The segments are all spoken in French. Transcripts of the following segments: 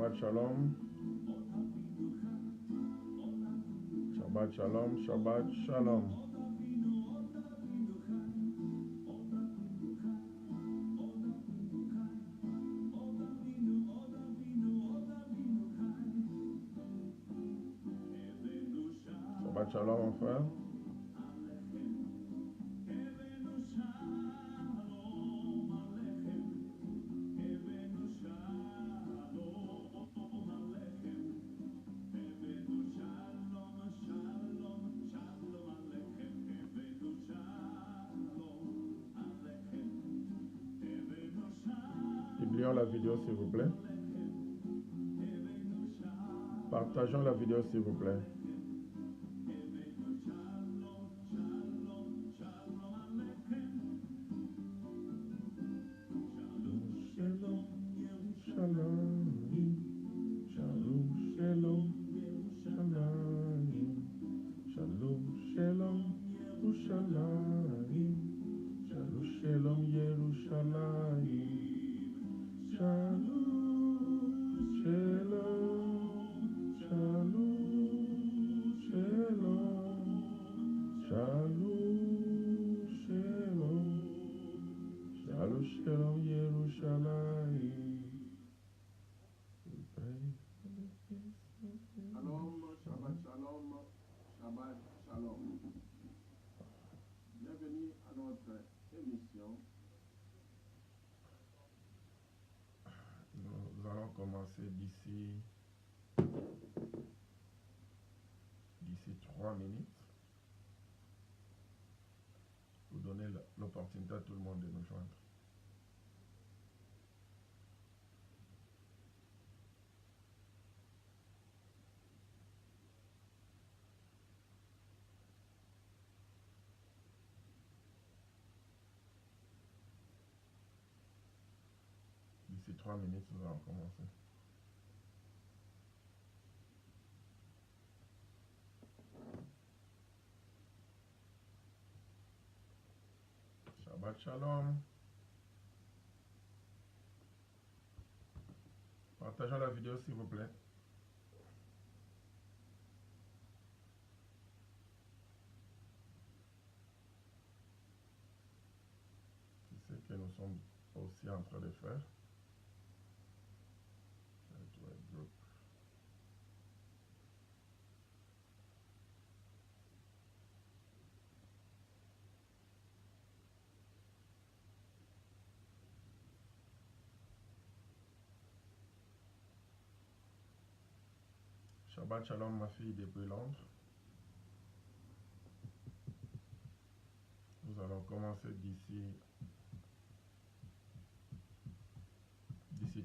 Shabbat Shalom. Shabbat Shalom, Shabbat Shalom. Shabbat Shalom, mon frère. Publions la vidéo, s'il vous plaît. Partageons la vidéo, s'il vous plaît. Shalom, shalom, shalom, shalom, shalom, shalom, shalom, Yerushalayim, shalom, shalom, Yerushalayim, shalom, shalom, shalom, shalom, shalom, shalom, shalom, shalom, Yerushalayim. Shalom, Shabbat Shalom, Shabbat Shalom. Bienvenue à notre émission. Nous allons commencer d'ici 3 minutes pour donner l'opportunité à tout le monde de nous joindre. D'ici 3 minutes, nous allons commencer. Shabbat Shalom. Partageons la vidéo, s'il vous plaît. C'est ce que nous sommes aussi en train de faire. Shabbat Shalom, ma fille depuis Londres. Nous allons commencer d'ici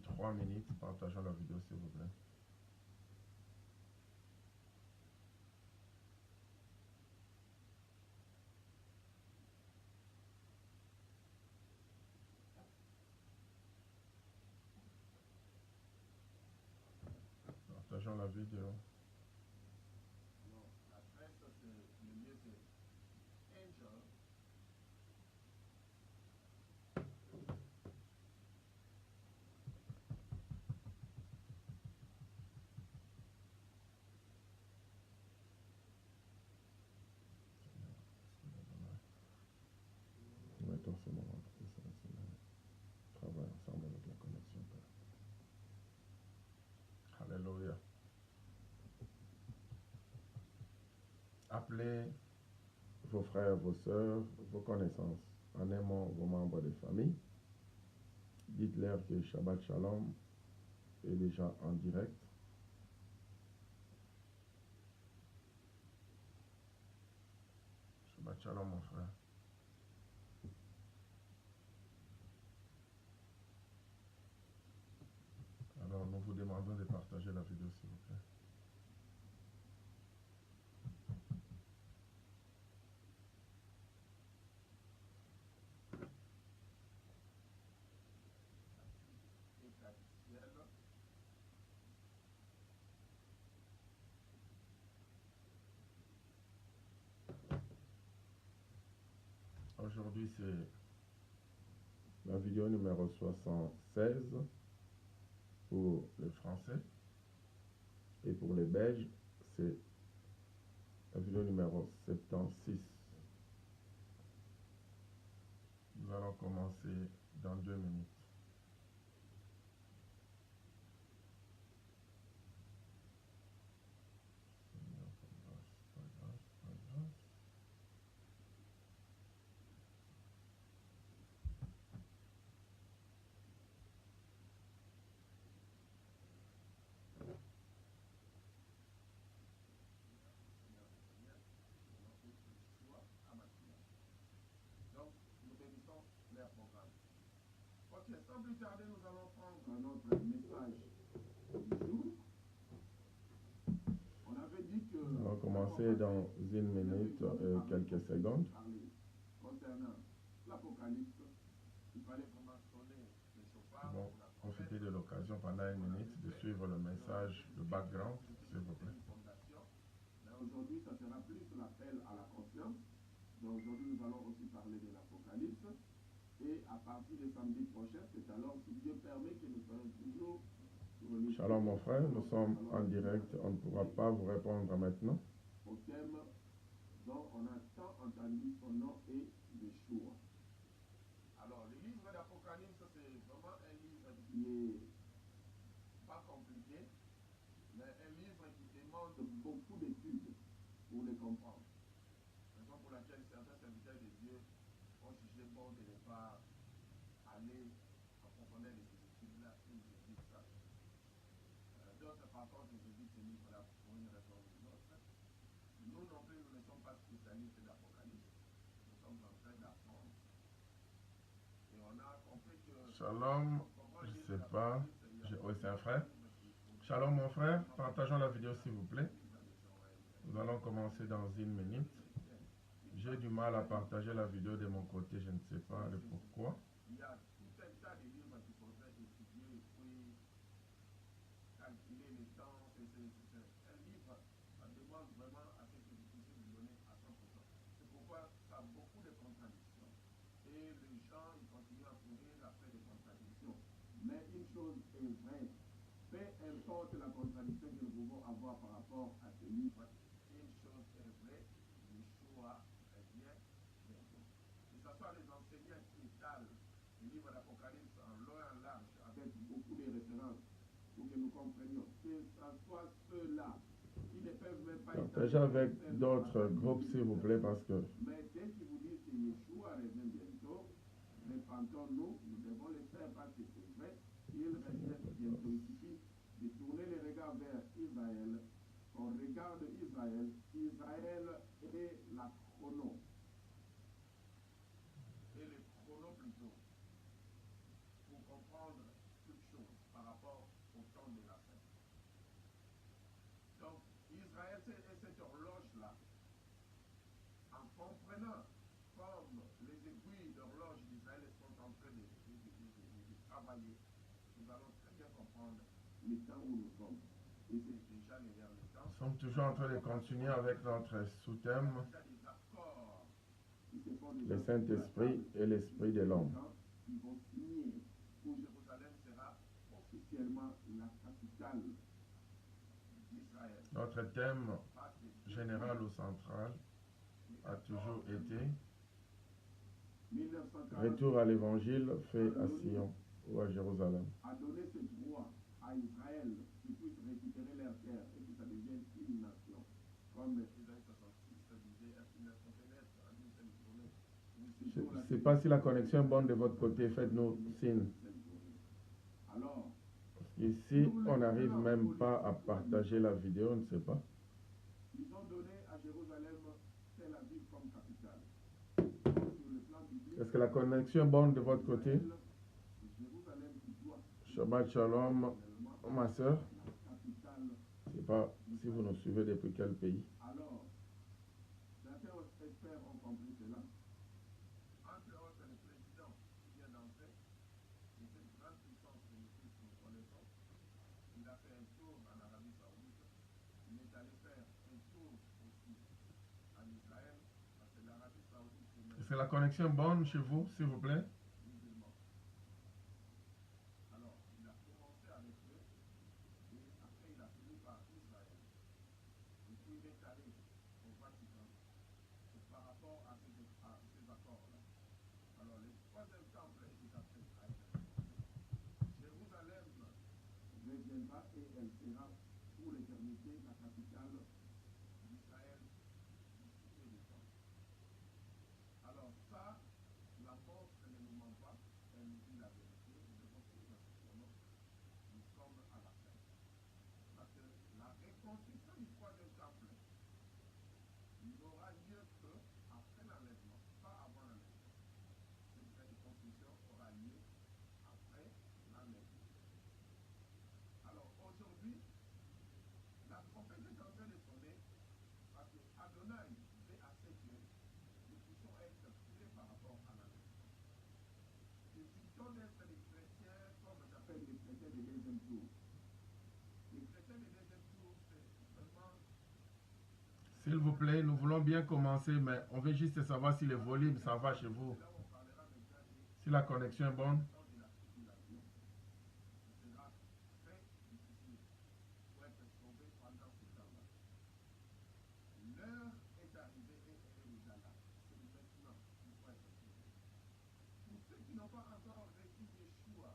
3 minutes. Partageons la vidéo, s'il vous plaît. Partageons la vidéo. Non, l'adresse, c'est le lieu, c'est Angel. Mettons ce moment, c'est ça, travaille ensemble avec la connexion. Alléluia. Appelez vos frères, vos sœurs, vos connaissances, en aimant vos membres de famille. Dites-leur que Shabbat Shalom est déjà en direct. Shabbat Shalom, mon frère. Alors, nous vous demandons de partager la vidéo, s'il vous plaît. Aujourd'hui, c'est la vidéo numéro 76. pour les Français. Et pour les Belges, c'est la vidéo numéro 76. Nous allons commencer dans 2 minutes. Donc, nous bénissons leur programme. Ok, sans plus tarder, nous allons prendre notre message du jour. On avait dit que... On va commencer dans 1 minute et quelques secondes. Concernant l'Apocalypse, il fallait vraiment sonner les chauffards. Bon, profitez de l'occasion pendant 1 minute de suivre le message, le background, s'il vous plaît. Mais aujourd'hui, ça sera plus l'appel à la conscience. Donc aujourd'hui, nous allons aussi parler de l'Apocalypse. Et à partir de samedi prochain, c'est alors, si Dieu permet, que nous serons toujours sur le... Shalom mon frère, nous sommes en direct, on ne pourra pas vous répondre maintenant. Au thème dont on a tant entendu son nom est Yeshua. Alors, le livre d'Apocalypse, c'est vraiment un livre qui est pas compliqué, mais un livre qui demande beaucoup d'études pour le comprendre. Raison pour laquelle certains serviteurs de Dieu ont jugé bon de ne pas aller en profondeur de ces études-là, ils étudient ça. D'autres, par contre, ils étudient ce livre-là pour une raison ou une autre. Nous non plus, nous ne sommes pas spécialistes d'Apocalypse. Nous sommes en train d'apprendre. Et on a compris que... Shalom, je ne sais pas. Oui, c'est un frère. Shalom mon frère, partageons la vidéo s'il vous plaît. Nous allons commencer dans 1 minute. J'ai du mal à partager la vidéo de mon côté, je ne sais pas le pourquoi. Il y a tout un tas de livres qu'il faudrait étudier et puis calculer les temps. C'est un livre, ça demande vraiment à ce que vous puissiez vous donner à 100%. C'est pourquoi ça a beaucoup de contradictions. Et les gens, ils continuent à courir après des contradictions. Mais une chose est vraie, peu importe la contradiction que nous pouvons avoir par rapport à ce livre, une chose est vraie, Yeshua revient bientôt. Que ce soit les enseignants qui étalent le livre d'Apocalypse en long et en large, avec beaucoup de références, pour que nous comprenions, que ce soit ceux-là qui ne peuvent même pas Partagez avec d'autres groupes s'il vous plaît parce que... Mais dès qu'ils vous disent que Yeshua revient bientôt, répandons-nous, nous devons le faire parce que c'est vrai, il revient bientôt. Il suffit de tourner les regards vers Israël. On regarde Israël. Israël est la chrono. Et le chrono plutôt, pour comprendre toute chose par rapport au temps de la fin. Donc, Israël, c'est cette horloge-là. En comprenant comme les aiguilles d'horloge d'Israël sont en train de travailler, nous allons très bien comprendre le temps où nous sommes. Et c'est déjà le dernier temps. Nous sommes toujours en train de continuer avec notre sous-thème, le Saint-Esprit et l'Esprit de l'homme. Ils vont signer où Jérusalem sera officiellement la capitale d'Israël. Notre thème général ou central a toujours été retour à l'évangile fait à Sion ou à Jérusalem. A donné ce droit à Israël qu'ils puissent récupérer leur terre et que ça devienne une nation. Comme Isaïe 66 disait, une nation pénètre en une seule journée. Je ne sais pas si la connexion est bonne de votre côté, faites-nous signe. Alors, Ici, on n'arrive même pas à partager la vidéo, on ne sait pas. ils ont donné à Jérusalem Tel Aviv comme capitale. Sur le plan biblique, Est-ce que la connexion est bonne de votre côté? Jérusalem qui doit Shabbat Shalom, ma soeur. la capitale. Je ne sais pas si vous nous suivez depuis quel pays. Alors, certains experts ont compris cela. Entre autres, le président qui vient d'entrer, de cette grande puissance que nous tous nous connaissons, il a fait un tour en Arabie Saoudite. Il est allé faire un tour aussi en Israël, parce que l'Arabie Saoudite, c'est Est-ce que la connexion est bonne chez vous, s'il vous plaît? musulman. Alors, il a commencé avec eux, et elle sera pour l'éternité la capitale d'Israël et de temps. Alors ça, la mort, elle ne nous ment pas, elle nous dit la vérité, nous devons suivre son nom, nous sommes à la fin. Parce que la reconstruction du troisième temple n'aura lieu que après l'enlèvement, pas avant l'enlèvement. Cette reconstruction aura lieu après l'enlèvement. Alors aujourd'hui, la trompette est en train de sonner parce que Adonai fait assez que nous puissions être prêts par rapport à l'enlèvement. Évitons d'être des chrétiens comme j'appelle les chrétiens de deuxième tour. Les chrétiens de deuxième tour, c'est vraiment. S'il vous plaît, nous voulons bien commencer, mais on veut juste savoir si le volume, ça va chez vous. Si la connexion est bonne. L'heure est arrivée et elle est déjà là. C'est maintenant qu'il faut être sauvé. Pour ceux qui n'ont pas encore reçu Yeshua,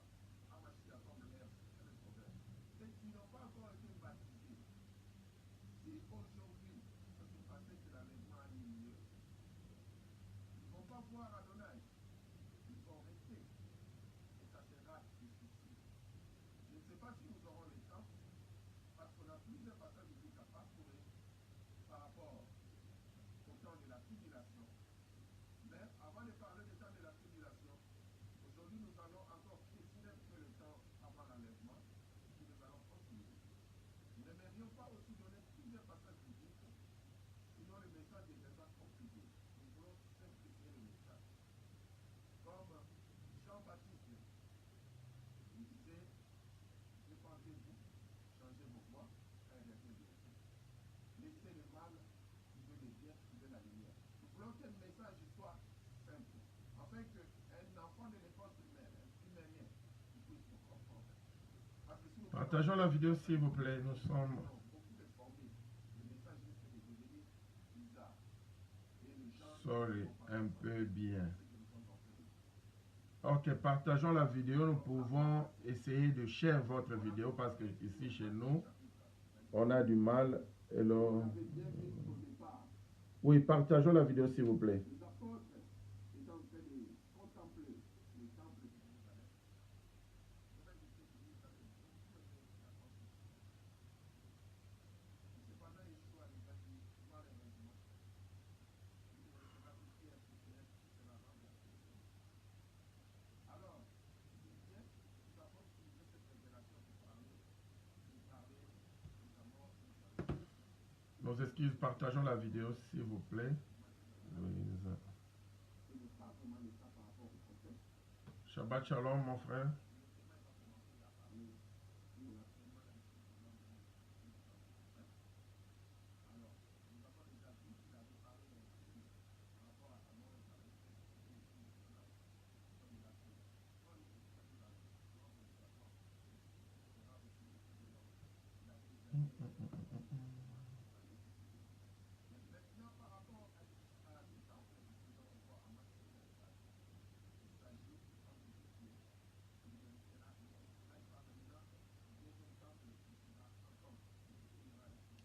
Hamashiach comme leur sauveur, ceux qui n'ont pas encore été baptisés, si aujourd'hui, ça se passait que l'enlèvement a eu lieu, ils ne vont pas voir Adonai. Ils vont rester. Et ça sera difficile. Je ne sais pas si nous aurons le temps, parce qu'on a plusieurs passages bibliques à parcourir par rapport au temps de la tribulation. Mais avant de parler du temps de la tribulation, aujourd'hui nous allons encore préciser un peu le temps avant l'enlèvement, et puis nous allons continuer. Nous n'aimerions pas aussi donner plusieurs passages bibliques, sinon le message est déjà compliqué. Nous voulons simplifier le message. Comme Jean-Baptiste, il disait, répandez-vous, changez vos voies, et arrêtez de rester. Laissez le mal, suivez le bien, suivez la lumière. Nous voulons que le message soit simple, afin qu'un enfant de l'école primaire, un primérien, puisse nous comprendre. Parce que si nous Partageons la vidéo s'il vous plaît, nous sommes... beaucoup de formés, le message risque de devenir bizarre. Et les gens Sorry, un peu bien. Ok, partageons la vidéo. Nous pouvons essayer de share votre vidéo parce que ici chez nous, on a du mal. Hello. Oui, partageons la vidéo s'il vous plaît. les apôtres étaient en train de contempler le temple de Jérusalem. Cependant, Yeshua les a dit, malheureusement, il ne sera plus qui est spécial, c'est la langue de la Christian. Alors, il vient, nous avons utilisé cette révélation pour parler de sa mort et de sa résurrection. Nos excuses, partageons la vidéo s'il vous plaît. Louise. Ce n'est pas vraiment le cas par rapport au prophète. Shabbat shalom mon frère.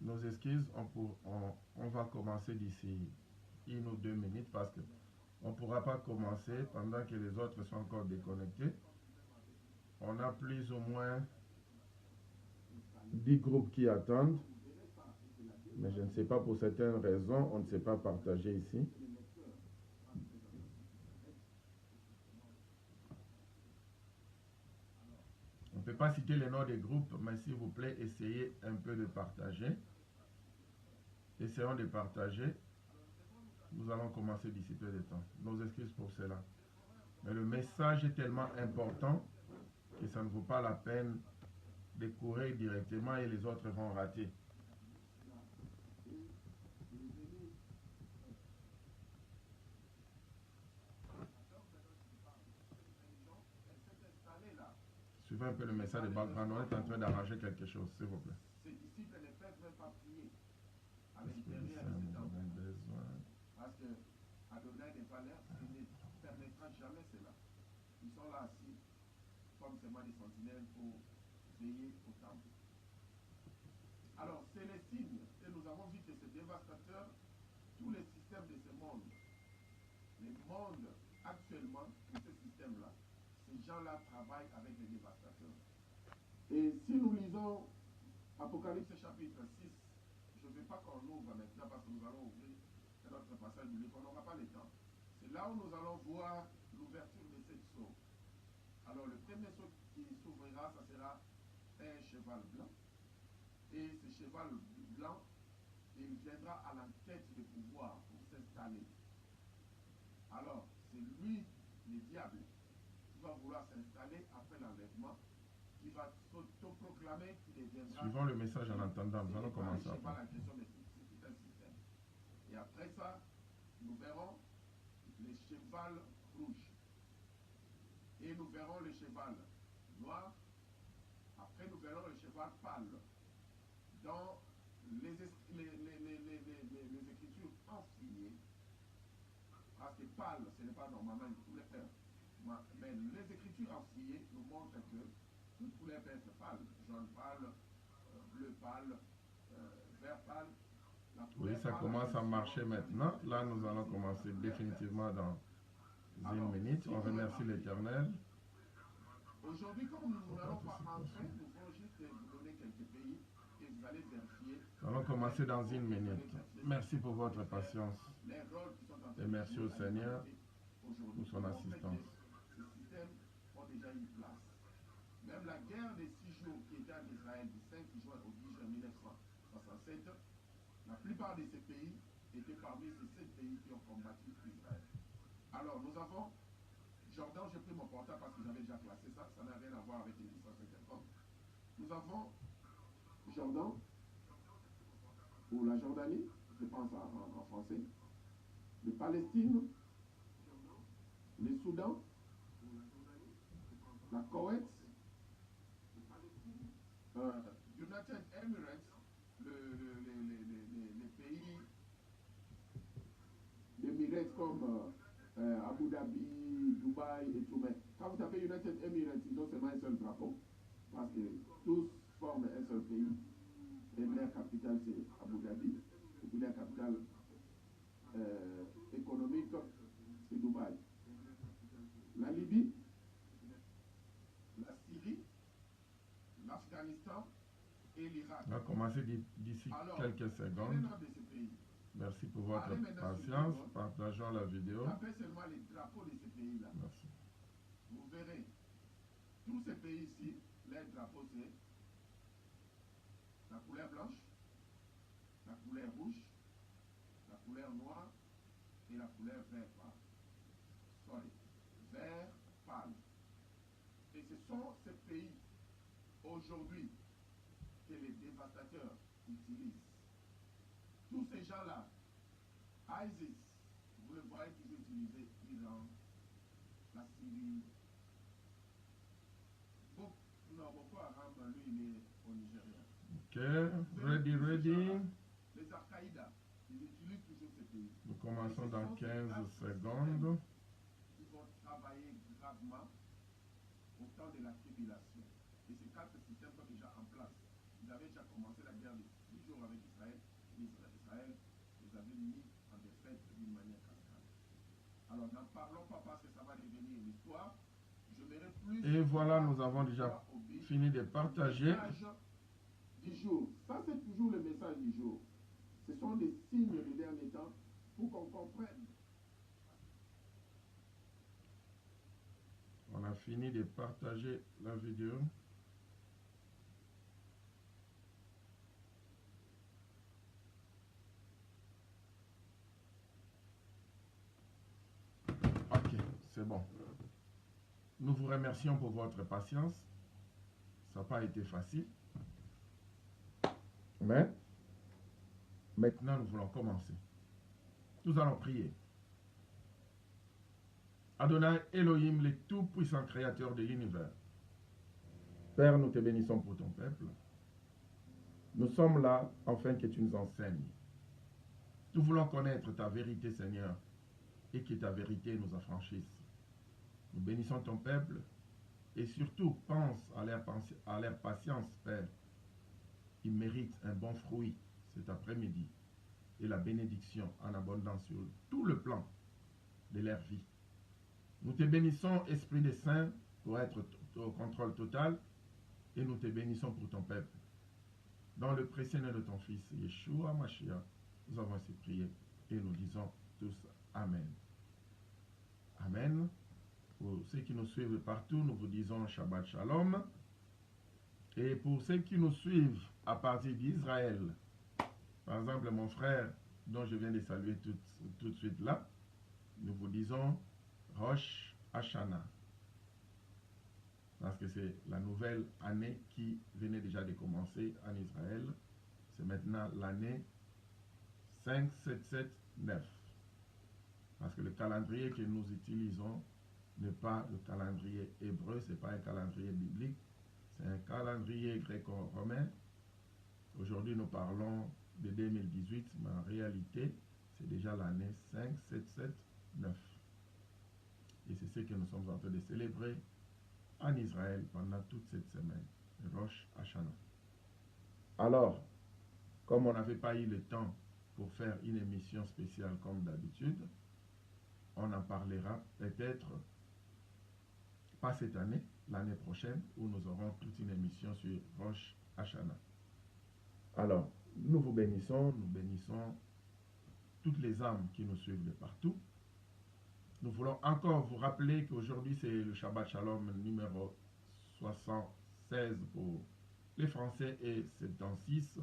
Nos excuses, on va commencer d'ici 1 ou 2 minutes parce que on ne pourra pas commencer pendant que les autres sont encore déconnectés. On a plus ou moins 10 groupes qui attendent, mais je ne sais pas pour certaines raisons, on ne s'est pas partagé ici. On ne peut pas citer les noms des groupes, mais s'il vous plaît, essayez un peu de partager. Essayons de partager. Nous allons commencer d'ici peu de temps. Nos excuses pour cela. Mais le message est tellement important que ça ne vaut pas la peine de courir directement et les autres vont rater. Suivez un peu le message de background. On est en train d'arranger quelque chose, s'il vous plaît. Ces disciples ne peuvent même pas prier à Parce que l'intérieur nous de cet avons temple. besoin. Parce que Adonai n'est pas là, il ne permettra jamais cela. Ils sont là assis comme seulement des sentinelles pour veiller au temple. Alors, c'est les signes, et nous avons vu que c'est dévastateur, tous les systèmes de ce monde. Les mondes, actuellement, de ce système-là, ces gens-là travaillent avec les dévastateurs. Et si nous lisons Apocalypse chapitre 6, je ne veux pas qu'on ouvre maintenant parce que nous allons ouvrir un autre passage du livre, on n'aura pas le temps. C'est là où nous allons voir l'ouverture de cette sceau. Alors le premier sceau qui s'ouvrira, ça sera un cheval blanc. Et ce cheval blanc, il viendra à l'enquête de pouvoir pour s'installer. Alors, c'est lui, le diable, qui va vouloir s'installer après l'enlèvement, qui va s'autoproclamer qui deviendra... Suivons le message en entendant, nous allons commencer. C'est pas la question, mais c'est un système. Et après ça, nous verrons le cheval rouge. Et nous verrons le cheval noir. Après, nous verrons le cheval pâle. Dans les écritures enseignées, parce que pâle, ce n'est pas normalement tous les pères. Mais les écritures enseignées nous montrent que tous les pères sont pâles. Jaune pâle, bleu pâle, vert pâle. Oui, ça commence à marcher maintenant. Là, nous allons commencer définitivement dans une minute. On remercie l'Éternel. Aujourd'hui, comme nous n'allons pas entrer, nous allons juste vous donner quelques pays et vous allez vérifier. Nous allons commencer dans une minute. Merci pour votre patience. Et merci au Seigneur pour son assistance. Ces systèmes ont déjà une place. Même la guerre des 6 jours qui était en Israël du 5 juin au 10 juin 1967, la plupart de ces pays étaient parmi ces 7 pays qui ont combattu Israël. Alors, nous avons Jordan, j'ai pris mon portable parce que j'avais déjà classé ça, ça n'a rien à voir avec les licences quelconques. Nous avons Jordan, ou la Jordanie, je pense en français, le Palestine, le Soudan, la Koweït, United Emirates, les pays d'Emirates comme Abu Dhabi, Dubaï et tout. Mais quand vous tapez United Emirates, ils ont seulement un seul drapeau, parce que tous forment un seul pays. Et leur capitale, c'est Abu Dhabi. Et puis leur capitale économique, c'est Dubaï. La Libye, la Syrie, l'Afghanistan et l'Irak. On va commencer d'ici quelques secondes. Merci pour votre patience. Partageons la vidéo. Tapez seulement les drapeaux de ces pays-là. Merci. Vous verrez, tous ces pays ici, les drapeaux, c'est la couleur blanche, la couleur rouge, la couleur noire et la couleur vert pâle. Sorry, vert pâle. Et ce sont ces pays, aujourd'hui, que les dévastateurs utilisent. Tous ces gens-là, ISIS, vous le voyez qu'ils utilisent l'Iran, la Syrie. Boko Haram, lui, il est au Nigeria. Ok, ready. Les Al-Qaïda, ils utilisent toujours ces pays. Nous commençons dans 15 secondes. Ils vont travailler gravement au temps de la tribulation. Et ces 4 systèmes sont déjà en place. Ils avaient déjà commencé la guerre de 10 jours avec Israël. Israël les avait mis en défaite d'une manière cascade. Alors n'en parlons pas parce que ça va devenir une histoire. Je verrai plus. Et voilà, nous avons déjà fini de partager. Du jour. Ça, c'est toujours le message du jour. Ce sont des signes du dernier temps pour qu'on comprenne. On a fini de partager la vidéo. Ok, c'est bon. Nous vous remercions pour votre patience. Ça n'a pas été facile. Mais maintenant, nous voulons commencer. Nous allons prier. Adonai Elohim, le tout-puissant créateur de l'univers. Père, nous te bénissons pour ton peuple. Nous sommes là afin que tu nous enseignes. Nous voulons connaître ta vérité, Seigneur, et que ta vérité nous affranchisse. Nous bénissons ton peuple et surtout pense à leur patience, Père. ils méritent un bon fruit cet après-midi et la bénédiction en abondance sur tout le plan de leur vie. Nous te bénissons, Esprit des Saints, pour être au contrôle total, et nous te bénissons pour ton peuple. Dans le précieux nom de ton Fils, Yeshua Mashiach, nous avons ainsi prié et nous disons tous Amen. Amen. Pour ceux qui nous suivent partout, nous vous disons Shabbat Shalom. Et pour ceux qui nous suivent à partir d'Israël, par exemple mon frère dont je viens de saluer tout de suite là, nous vous disons Rosh Hashanah. Parce que c'est la nouvelle année qui venait déjà de commencer en Israël. C'est maintenant l'année 5779. Parce que le calendrier que nous utilisons n'est pas le calendrier hébreu, ce n'est pas un calendrier biblique, c'est un calendrier gréco-romain. Aujourd'hui, nous parlons de 2018, mais en réalité, c'est déjà l'année 5779. Et c'est ce que nous sommes en train de célébrer en Israël pendant toute cette semaine, Rosh Hashanah. Alors, comme on n'avait pas eu le temps pour faire une émission spéciale comme d'habitude, on en parlera peut-être pas cette année, l'année prochaine, où nous aurons toute une émission sur Rosh Hashanah. Alors, nous vous bénissons, nous bénissons toutes les âmes qui nous suivent de partout. Nous voulons encore vous rappeler qu'aujourd'hui c'est le Shabbat Shalom numéro 76 pour les Français et 76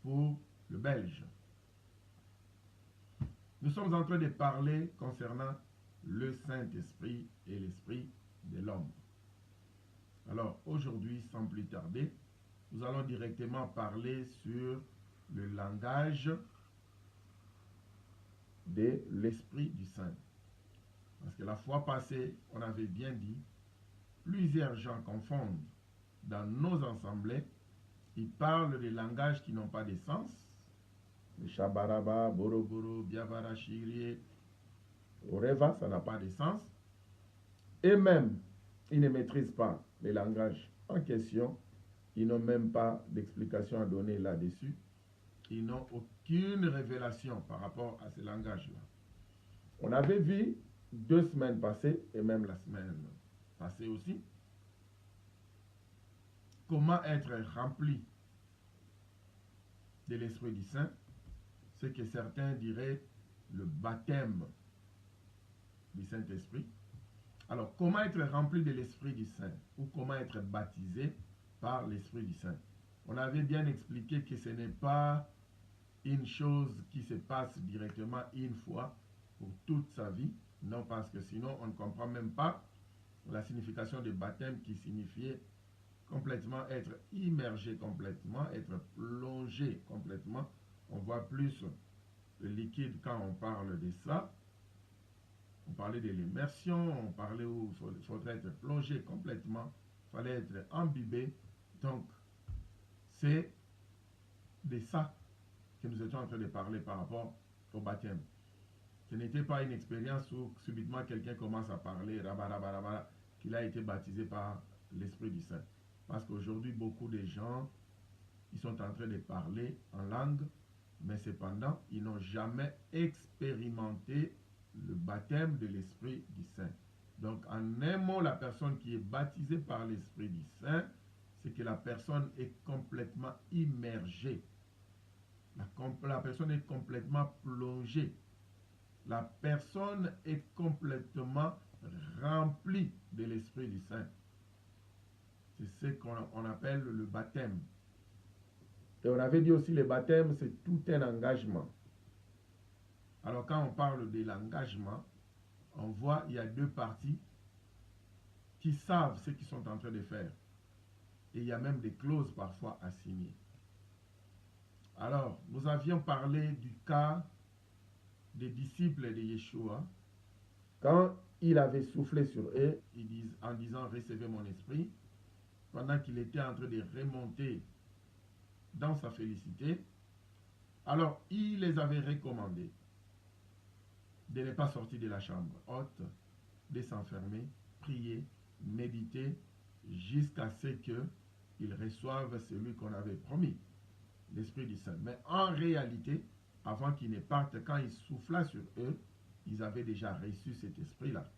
pour le Belge. Nous sommes en train de parler concernant le Saint-Esprit et l'Esprit de l'homme. Alors aujourd'hui, sans plus tarder, nous allons directement parler sur le langage de l'Esprit du Saint. Parce que la fois passée, on avait bien dit, plusieurs gens confondent dans nos assemblées, ils parlent des langages qui n'ont pas de sens, le Shabaraba, Boroboro, Biavara, Shiri, Oreva, ça n'a pas de sens, et même, ils ne maîtrisent pas les langages en question, ils n'ont même pas d'explication à donner là-dessus, ils n'ont aucune révélation par rapport à ces langages-là. On avait vu 2 semaines passées, et même la semaine passée aussi, comment être rempli de l'Esprit du Saint, ce que certains diraient le baptême du Saint-Esprit. Alors, comment être rempli de l'Esprit du Saint, ou comment être baptisé par l'Esprit du Saint? On avait bien expliqué que ce n'est pas une chose qui se passe directement une fois pour toute sa vie. Non, parce que sinon, on ne comprend même pas la signification de baptême qui signifiait complètement être immergé complètement, être plongé complètement. On voit plus le liquide quand on parle de ça. On parlait de l'immersion, on parlait où il faudrait être plongé complètement, il fallait être imbibé. Donc, c'est de ça que nous étions en train de parler par rapport au baptême. Ce n'était pas une expérience où subitement quelqu'un commence à parler, qu'il a été baptisé par l'Esprit du Saint. Parce qu'aujourd'hui, beaucoup de gens, ils sont en train de parler en langue, mais cependant, ils n'ont jamais expérimenté le baptême de l'Esprit du Saint. Donc, en un mot, la personne qui est baptisée par l'Esprit du Saint, c'est que la personne est complètement immergée. La personne est complètement plongée. La personne est complètement remplie de l'Esprit du Saint. C'est ce qu'on appelle le baptême. Et on avait dit aussi le baptême, c'est tout un engagement. Alors quand on parle de l'engagement, on voit il y a 2 parties qui savent ce qu'ils sont en train de faire. Et il y a même des clauses parfois à signer. Alors, nous avions parlé du cas des disciples de Yeshua. Quand il avait soufflé sur eux, en disant « Recevez mon esprit », pendant qu'il était en train de remonter dans sa félicité, alors il les avait recommandés de ne pas sortir de la chambre haute, de s'enfermer, prier, méditer, jusqu'à ce qu'ils reçoivent celui qu'on avait promis. l'Esprit du Saint. Mais en réalité, avant qu'ils ne partent, quand il souffla sur eux, ils avaient déjà reçu cet esprit-là.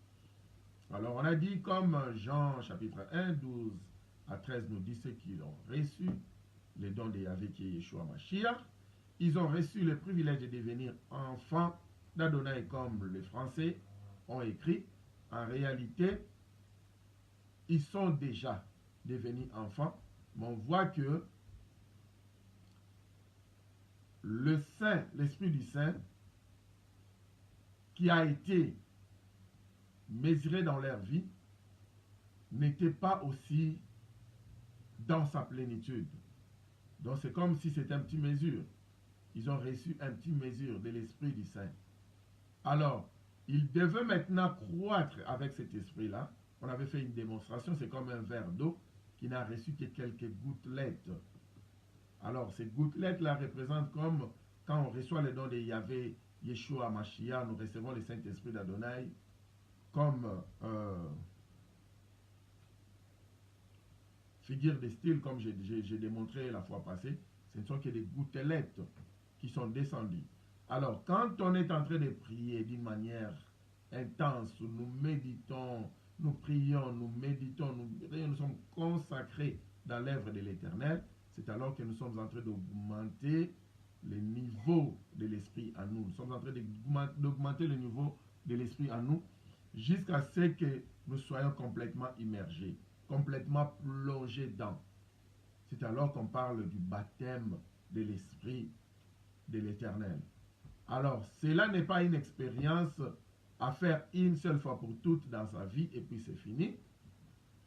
Alors on a dit, comme Jean chapitre 1, 12 à 13 nous dit, ceux qui ont reçu les dons de Yahvé qui est Yeshua Mashiach, ils ont reçu le privilège de devenir enfants d'Adonai, comme les Français ont écrit. En réalité, ils sont déjà devenus enfants, mais on voit que le Saint, l'Esprit du Saint, qui a été mesuré dans leur vie, n'était pas aussi dans sa plénitude. Donc c'est comme si c'était un petit mesure. Ils ont reçu un petit mesure de l'Esprit du Saint. Alors, ils devaient maintenant croître avec cet esprit-là. On avait fait une démonstration, c'est comme un verre d'eau qui n'a reçu que quelques gouttelettes. Alors, ces gouttelettes-là représentent comme quand on reçoit le don de Yahvé, Yeshua Mashiach, nous recevons le Saint-Esprit d'Adonai comme figure de style, comme j'ai démontré la fois passée. Ce ne sont que des gouttelettes qui sont descendues. Alors, quand on est en train de prier d'une manière intense, nous méditons, nous prions, nous méditons, nous sommes consacrés dans l'œuvre de l'Éternel, c'est alors que nous sommes en train d'augmenter le niveau de l'Esprit en nous. Nous sommes en train d'augmenter le niveau de l'Esprit en nous jusqu'à ce que nous soyons complètement immergés, complètement plongés dans. C'est alors qu'on parle du baptême de l'Esprit de l'Éternel. Alors, cela n'est pas une expérience à faire une seule fois pour toutes dans sa vie et puis c'est fini.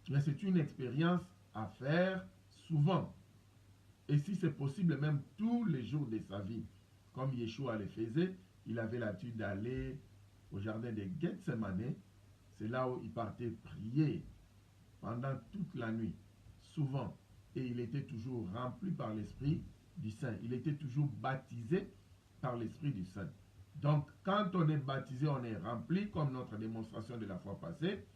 Mais c'est une expérience à faire souvent. Et si c'est possible, même tous les jours de sa vie. Comme Yeshua le faisait, il avait l'habitude d'aller au jardin de Gethsemane. C'est là où il partait prier pendant toute la nuit, souvent. Et il était toujours rempli par l'Esprit du Saint. Il était toujours baptisé par l'Esprit du Saint. Donc, quand on est baptisé, on est rempli, comme notre démonstration de la fois passée.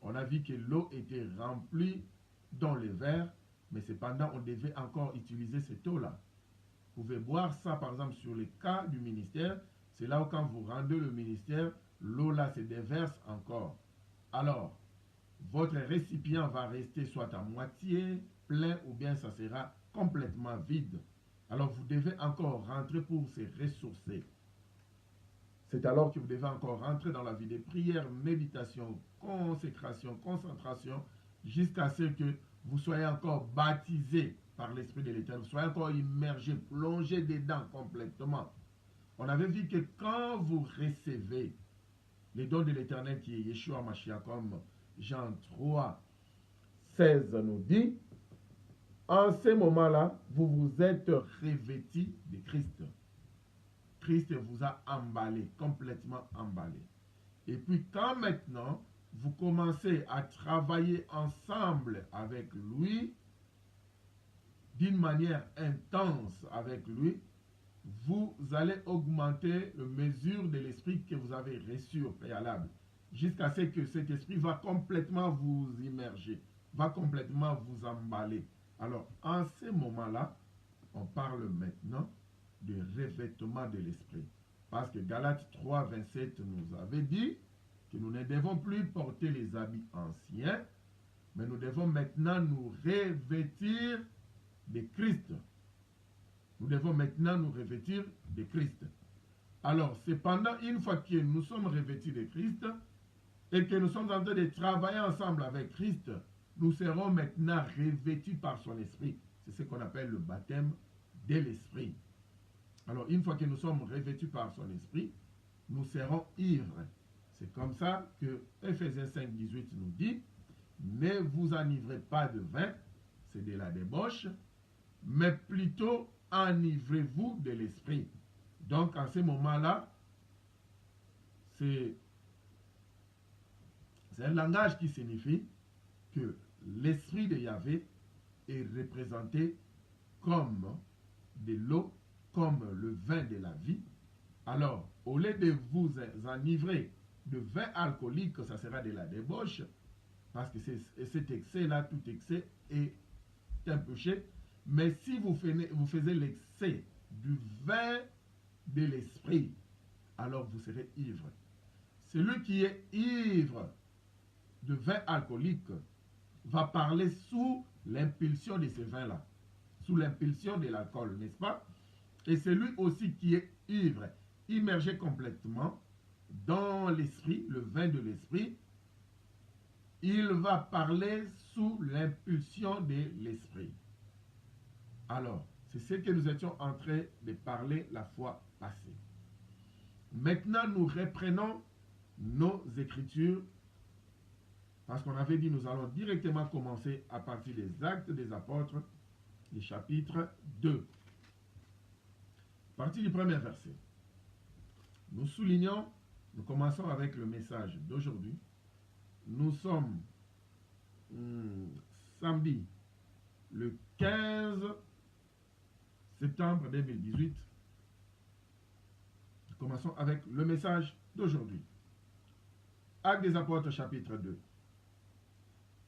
On a vu que l'eau était remplie dans le verre, mais cependant, on devait encore utiliser cette eau-là. Vous pouvez boire ça, par exemple, sur le cas du ministère. C'est là où, quand vous rendez le ministère, l'eau-là se déverse encore. Alors, votre récipient va rester soit à moitié plein, ou bien ça sera complètement vide. Alors, vous devez encore rentrer pour se ressourcer. C'est alors que vous devez encore rentrer dans la vie de prière, méditation, consécration, concentration, jusqu'à ce que vous soyez encore baptisé par l'Esprit de l'Éternel, vous soyez encore immergé, plongé dedans complètement. On avait vu que quand vous recevez les dons de l'Éternel qui est Yeshua Mashiach, comme Jean 3, 16 nous dit, en ce moment-là, vous vous êtes revêtis de Christ. Christ vous a emballé, complètement emballé. Et puis quand maintenant, vous commencez à travailler ensemble avec lui, d'une manière intense avec lui, vous allez augmenter la mesure de l'esprit que vous avez reçu au préalable, jusqu'à ce que cet esprit va complètement vous immerger, va complètement vous emballer. Alors, en ce moment-là, on parle maintenant de revêtement de l'esprit. Parce que Galates 3, 27 nous avait dit que nous ne devons plus porter les habits anciens, mais nous devons maintenant nous revêtir de Christ. Nous devons maintenant nous revêtir de Christ. Alors, cependant, une fois que nous sommes revêtis de Christ et que nous sommes en train de travailler ensemble avec Christ, nous serons maintenant revêtus par son esprit. C'est ce qu'on appelle le baptême de l'esprit. Alors, une fois que nous sommes revêtus par son esprit, nous serons ivres. C'est comme ça que Ephésiens 5, 18 nous dit, ne vous enivrez pas de vin, c'est de la débauche, mais plutôt enivrez-vous de l'esprit. Donc, en ce moment-là, c'est un langage qui signifie que l'esprit de Yahvé est représenté comme de l'eau, comme le vin de la vie. Alors, au lieu de vous enivrer de vin alcoolique, ça sera de la débauche, parce que cet excès-là, tout excès est un péché. Mais si vous faisiez l'excès du vin de l'esprit, alors vous serez ivre. Celui qui est ivre de vin alcoolique va parler sous l'impulsion de ce vin-là, sous l'impulsion de l'alcool, n'est-ce pas? Et celui aussi qui est ivre, immergé complètement dans l'esprit, le vin de l'esprit, il va parler sous l'impulsion de l'esprit. Alors, c'est ce que nous étions en train de parler la fois passée. Maintenant, nous reprenons nos écritures parce qu'on avait dit nous allons directement commencer à partir des Actes des Apôtres, du chapitre 2. À partir du premier verset. Nous soulignons, nous commençons avec le message d'aujourd'hui. Nous sommes samedi, le 15 septembre 2018. Nous commençons avec le message d'aujourd'hui. Actes des Apôtres, chapitre 2.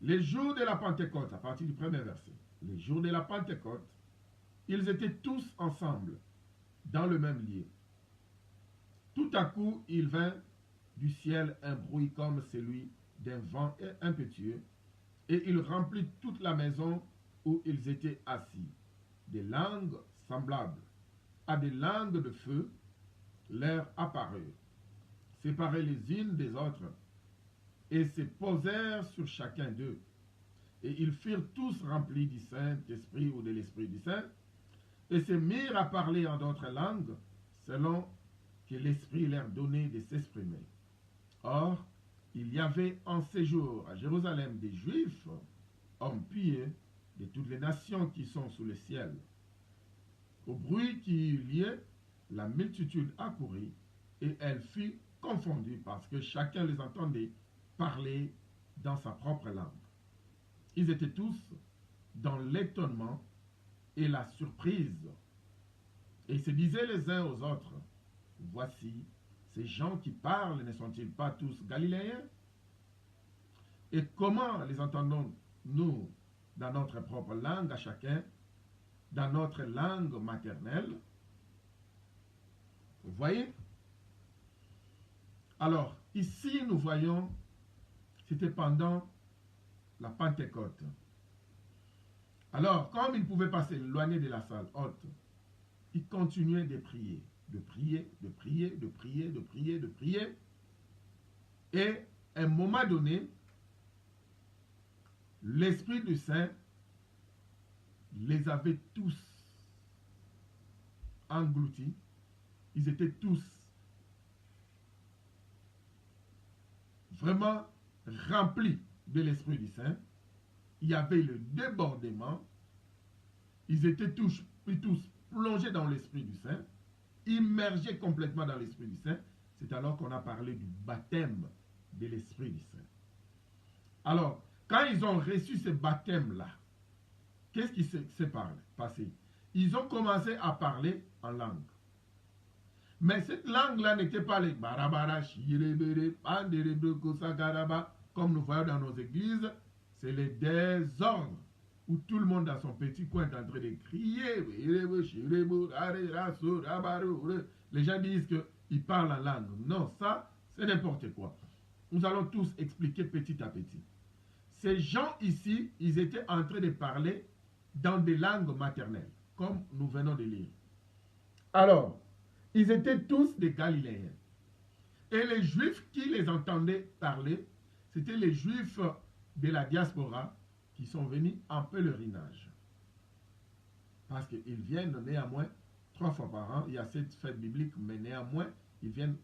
Les jours de la Pentecôte, à partir du premier verset. Les jours de la Pentecôte, ils étaient tous ensemble, dans le même lieu. Tout à coup, il vint du ciel un bruit comme celui d'un vent impétueux, et il remplit toute la maison où ils étaient assis. Des langues semblables à des langues de feu leur apparurent, séparées les unes des autres, et se posèrent sur chacun d'eux. Et ils furent tous remplis du Saint-Esprit ou de l'Esprit du Saint, et se mirent à parler en d'autres langues, selon que l'Esprit leur donnait de s'exprimer. Or, il y avait en séjour à Jérusalem des Juifs, hommes pieux, de toutes les nations qui sont sous le ciel. Au bruit qui eut lieu, la multitude accourut, et elle fut confondue, parce que chacun les entendait parler dans sa propre langue. Ils étaient tous dans l'étonnement et la surprise. Et ils se disaient les uns aux autres, voici, ces gens qui parlent ne sont-ils pas tous galiléens? Et comment les entendons-nous dans notre propre langue à chacun, dans notre langue maternelle? Vous voyez? Alors, ici nous voyons, c'était pendant la Pentecôte. Alors, comme ils ne pouvaient pas s'éloigner de la salle haute, ils continuaient de prier, de prier, de prier, de prier, de prier, de prier. Et à un moment donné, l'Esprit du Saint les avait tous engloutis. Ils étaient tous vraiment remplis de l'Esprit du Saint. Il y avait le débordement. Ils étaient tous plongés dans l'Esprit du Saint, immergés complètement dans l'Esprit du Saint. C'est alors qu'on a parlé du baptême de l'Esprit du Saint. Alors, quand ils ont reçu ce baptême-là, qu'est-ce qui s'est passé? Ils ont commencé à parler en langue. Mais cette langue-là n'était pas les barabara, shirebere, panderebre, kosakaraba, comme nous voyons dans nos églises. C'est les désordres où tout le monde dans son petit coin est en train de crier. Les gens disent qu'ils parlent en langue. Non, ça, c'est n'importe quoi. Nous allons tous expliquer petit à petit. Ces gens ici, ils étaient en train de parler dans des langues maternelles, comme nous venons de lire. Alors, ils étaient tous des Galiléens. Et les Juifs qui les entendaient parler, c'était les Juifs de la diaspora qui sont venus en pèlerinage. Parce qu'ils viennent néanmoins 3 fois par an. Il y a cette fête biblique, mais néanmoins, ils viennent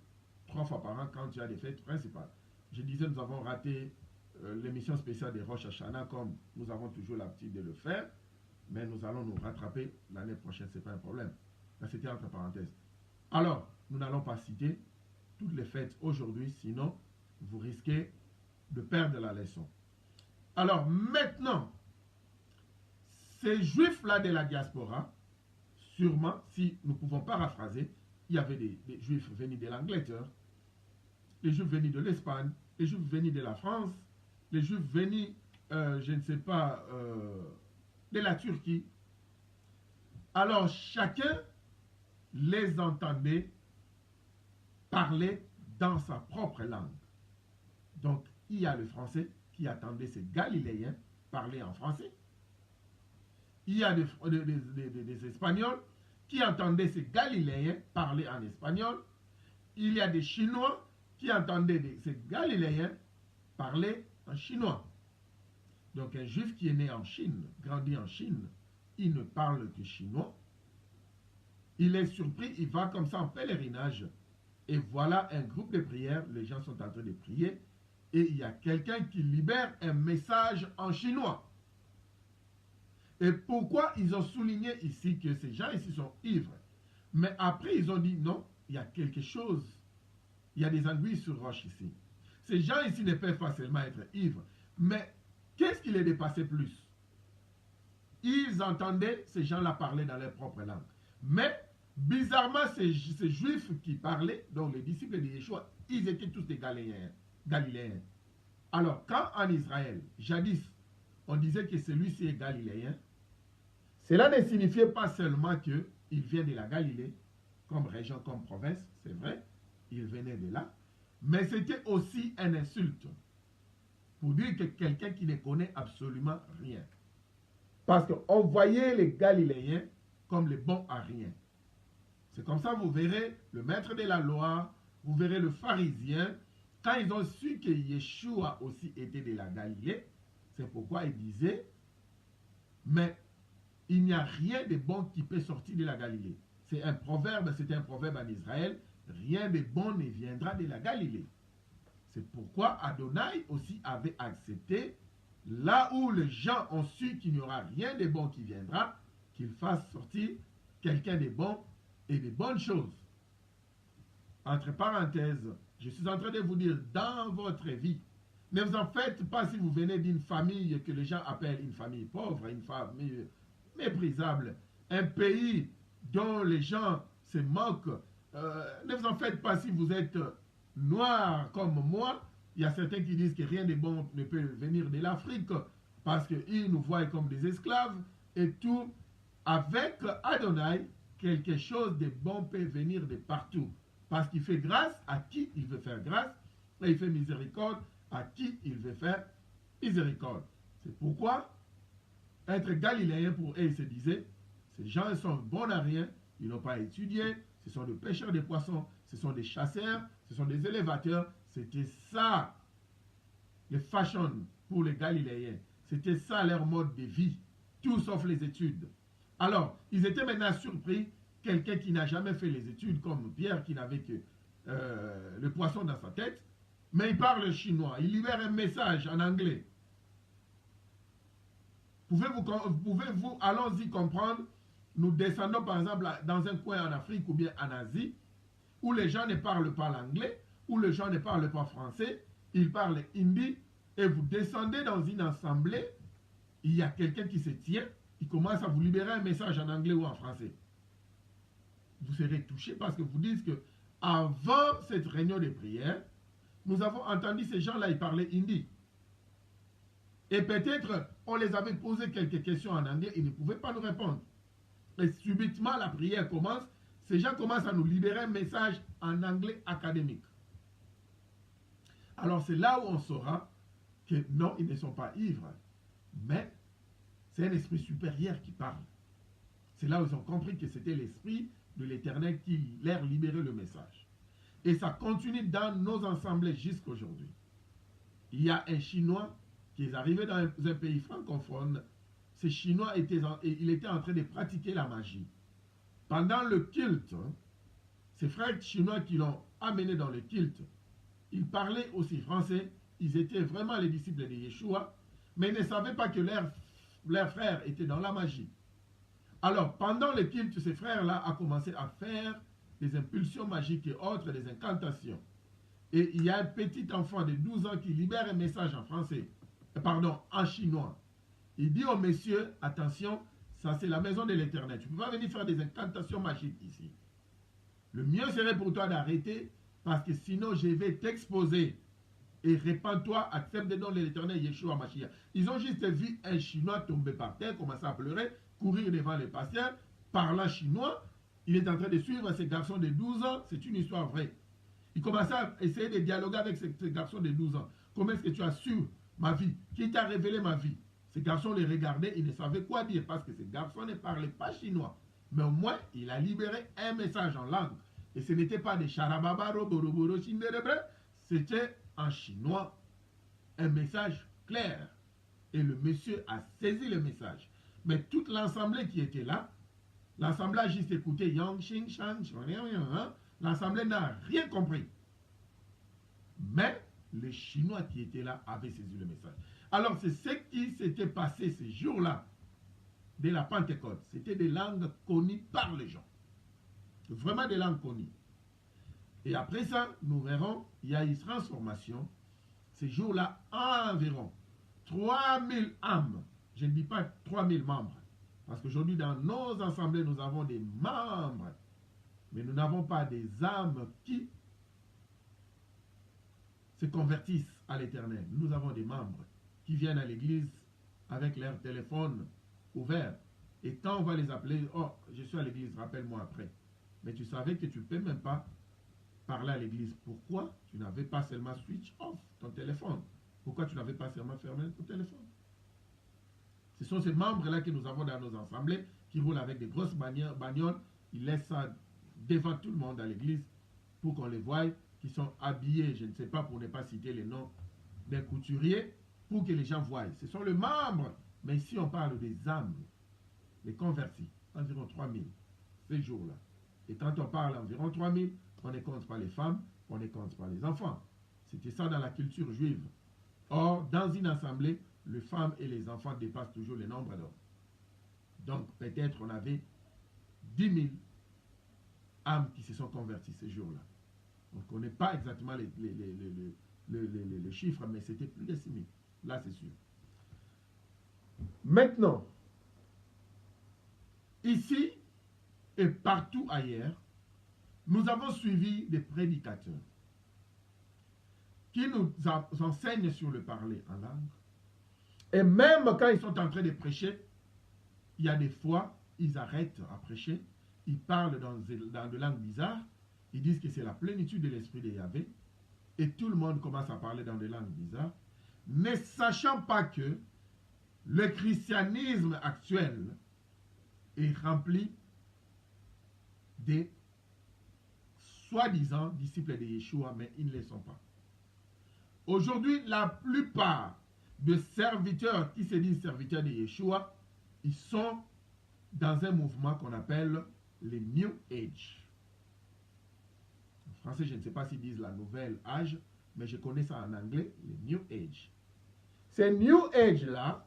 3 fois par an quand il y a des fêtes principales. Je disais, nous avons raté l'émission spéciale des Rosh Hashanah, comme nous avons toujours l'habitude de le faire, mais nous allons nous rattraper l'année prochaine, ce n'est pas un problème. Là, c'était entre parenthèses. Alors, nous n'allons pas citer toutes les fêtes aujourd'hui, sinon vous risquez de perdre la leçon. Alors, maintenant, ces Juifs-là de la diaspora, sûrement, si nous pouvons paraphraser, il y avait des Juifs venus de l'Angleterre, les Juifs venus de l'Espagne, les Juifs venus de la France, les Juifs venus, je ne sais pas, de la Turquie, Alors chacun les entendait parler dans sa propre langue. Donc il y a le français qui entendait ces Galiléens parler en français. Il y a des Espagnols qui entendaient ces Galiléens parler en espagnol. Il y a des Chinois qui entendaient ces Galiléens parler en chinois. Donc un juif qui est né en Chine, grandi en Chine, il ne parle que chinois. Il est surpris, il va comme ça en pèlerinage. Et voilà un groupe de prière, les gens sont en train de prier. Et il y a quelqu'un qui libère un message en chinois. Et pourquoi ils ont souligné ici que ces gens ici sont ivres? Mais après, ils ont dit non, il y a quelque chose. Il y a des anguilles sur roche ici. Ces gens ici ne peuvent pas seulement être ivres. Mais qu'est-ce qui les dépassait plus? Ils entendaient ces gens-là parler dans leur propre langue. Mais, bizarrement, ces juifs qui parlaient, donc les disciples de Yeshua, ils étaient tous des Galiléens. Alors, quand en Israël, jadis, on disait que celui-ci est galiléen, cela ne signifiait pas seulement qu'il vient de la Galilée, comme région, comme province, c'est vrai, il venait de là, mais c'était aussi une insulte pour dire que quelqu'un qui ne connaît absolument rien. Parce qu'on voyait les Galiléens comme les bons à rien. C'est comme ça, vous verrez le maître de la loi, vous verrez le pharisien, quand ils ont su que Yeshua aussi était de la Galilée, c'est pourquoi ils disaient, mais il n'y a rien de bon qui peut sortir de la Galilée. C'est un proverbe en Israël, rien de bon ne viendra de la Galilée. C'est pourquoi Adonai aussi avait accepté, là où les gens ont su qu'il n'y aura rien de bon qui viendra, qu'il fasse sortir quelqu'un de bon et de bonnes choses. Entre parenthèses, je suis en train de vous dire, dans votre vie, ne vous en faites pas si vous venez d'une famille que les gens appellent une famille pauvre, une famille méprisable, un pays dont les gens se moquent. Ne vous en faites pas si vous êtes noir comme moi. Il y a certains qui disent que rien de bon ne peut venir de l'Afrique parce qu'ils nous voient comme des esclaves et tout. Avec Adonai, quelque chose de bon peut venir de partout. Parce qu'il fait grâce à qui il veut faire grâce et il fait miséricorde à qui il veut faire miséricorde. C'est pourquoi être galiléen pour eux, ils se disaient, ces gens sont bons à rien, ils n'ont pas étudié, ce sont des pêcheurs de poissons, ce sont des chasseurs, ce sont des élévateurs. C'était ça, les fashion pour les Galiléens. C'était ça leur mode de vie, tout sauf les études. Alors, ils étaient maintenant surpris, quelqu'un qui n'a jamais fait les études, comme Pierre qui n'avait que le poisson dans sa tête, mais il parle chinois, il libère un message en anglais. Pouvez-vous, allons-y comprendre, nous descendons par exemple dans un coin en Afrique ou bien en Asie, où les gens ne parlent pas l'anglais, où les gens ne parlent pas français, ils parlent hindi, et vous descendez dans une assemblée, il y a quelqu'un qui se tient, il commence à vous libérer un message en anglais ou en français. Vous serez touché parce que vous dites que avant cette réunion de prière, nous avons entendu ces gens-là, ils parlaient hindi. Et peut-être, on les avait posé quelques questions en anglais, ils ne pouvaient pas nous répondre. Et subitement, la prière commence, ces gens commencent à nous libérer un message en anglais académique. Alors c'est là où on saura que non, ils ne sont pas ivres, mais c'est un esprit supérieur qui parle. C'est là où ils ont compris que c'était l'esprit de l'Éternel qui leur libérait le message. Et ça continue dans nos assemblées jusqu'à aujourd'hui. Il y a un Chinois qui est arrivé dans un pays francophone. Ce Chinois il était en train de pratiquer la magie. Pendant le culte, ces frères chinois qui l'ont amené dans le culte, ils parlaient aussi français, ils étaient vraiment les disciples de Yeshua, mais ils ne savaient pas que leurs frères étaient dans la magie. Alors, pendant le culte, ces frères-là ont commencé à faire des impulsions magiques et autres, des incantations. Et il y a un petit enfant de 12 ans qui libère un message en français, en chinois. Il dit au monsieur, attention, ça c'est la maison de l'Éternel. Tu ne peux pas venir faire des incantations magiques ici. Le mieux serait pour toi d'arrêter, parce que sinon je vais t'exposer. Et répands-toi, accepte le nom de l'Éternel, Yeshua Mashiach. Ils ont juste vu un Chinois tomber par terre, commencer à pleurer, courir devant les pasteurs, parlant chinois. Il est en train de suivre ces garçons de 12 ans. C'est une histoire vraie. Il commençait à essayer de dialoguer avec ces garçons de 12 ans. Comment est-ce que tu as su ma vie? Qui t'a révélé ma vie? Ces garçons les regardaient, ils ne savaient quoi dire parce que ces garçons ne parlaient pas chinois. Mais au moins, il a libéré un message en langue. Et ce n'était pas des charababaro, boroboro, chinderebre. C'était en chinois. Un message clair. Et le monsieur a saisi le message. Mais toute l'assemblée qui était là, l'assemblée a juste écouté Yang, Xing, Shang, l'assemblée n'a rien compris. Mais les Chinois qui étaient là avaient saisi le message. Alors c'est ce qui s'était passé ces jours-là de la Pentecôte. C'était des langues connues par les gens. Vraiment des langues connues. Et après ça, nous verrons, il y a une transformation. Ces jours-là, environ 3000 âmes. Je ne dis pas 3000 membres. Parce qu'aujourd'hui, dans nos assemblées, nous avons des membres. Mais nous n'avons pas des âmes qui se convertissent à l'Éternel. Nous avons des membres qui viennent à l'église avec leur téléphone ouvert. Et quand on va les appeler, oh, je suis à l'église, rappelle-moi après. Mais tu savais que tu ne peux même pas parler à l'église. Pourquoi tu n'avais pas seulement switch off ton téléphone? Pourquoi tu n'avais pas seulement fermé ton téléphone? Ce sont ces membres-là que nous avons dans nos assemblées qui roulent avec des grosses bagnoles. Ils laissent ça devant tout le monde à l'église pour qu'on les voie, qui sont habillés, je ne sais pas, pour ne pas citer les noms des couturiers, pour que les gens voient. Ce sont les membres. Mais ici, on parle des âmes, les convertis, environ 3000 ces jours-là. Et quand on parle environ 3000, on ne compte pas les femmes, on ne compte pas les enfants. C'était ça dans la culture juive. Or, dans une assemblée, les femmes et les enfants dépassent toujours le nombre d'hommes. Donc, peut-être on avait 10 000 âmes qui se sont converties ces jours-là. On ne connaît pas exactement les chiffres, mais c'était plus de 6 000. Là, c'est sûr. Maintenant, ici et partout ailleurs, nous avons suivi des prédicateurs qui nous enseignent sur le parler en langue. Et même quand ils sont en train de prêcher, il y a des fois, ils arrêtent à prêcher, ils parlent dans des langues bizarres, ils disent que c'est la plénitude de l'esprit de Yahvé, et tout le monde commence à parler dans des langues bizarres, ne sachant pas que le christianisme actuel est rempli des soi-disant disciples de Yeshua, mais ils ne le sont pas. Aujourd'hui, la plupart de serviteurs qui se disent serviteurs de Yeshua, ils sont dans un mouvement qu'on appelle le New Age. En français, je ne sais pas s'ils disent la nouvelle âge, mais je connais ça en anglais, le New Age. Ce New Age-là,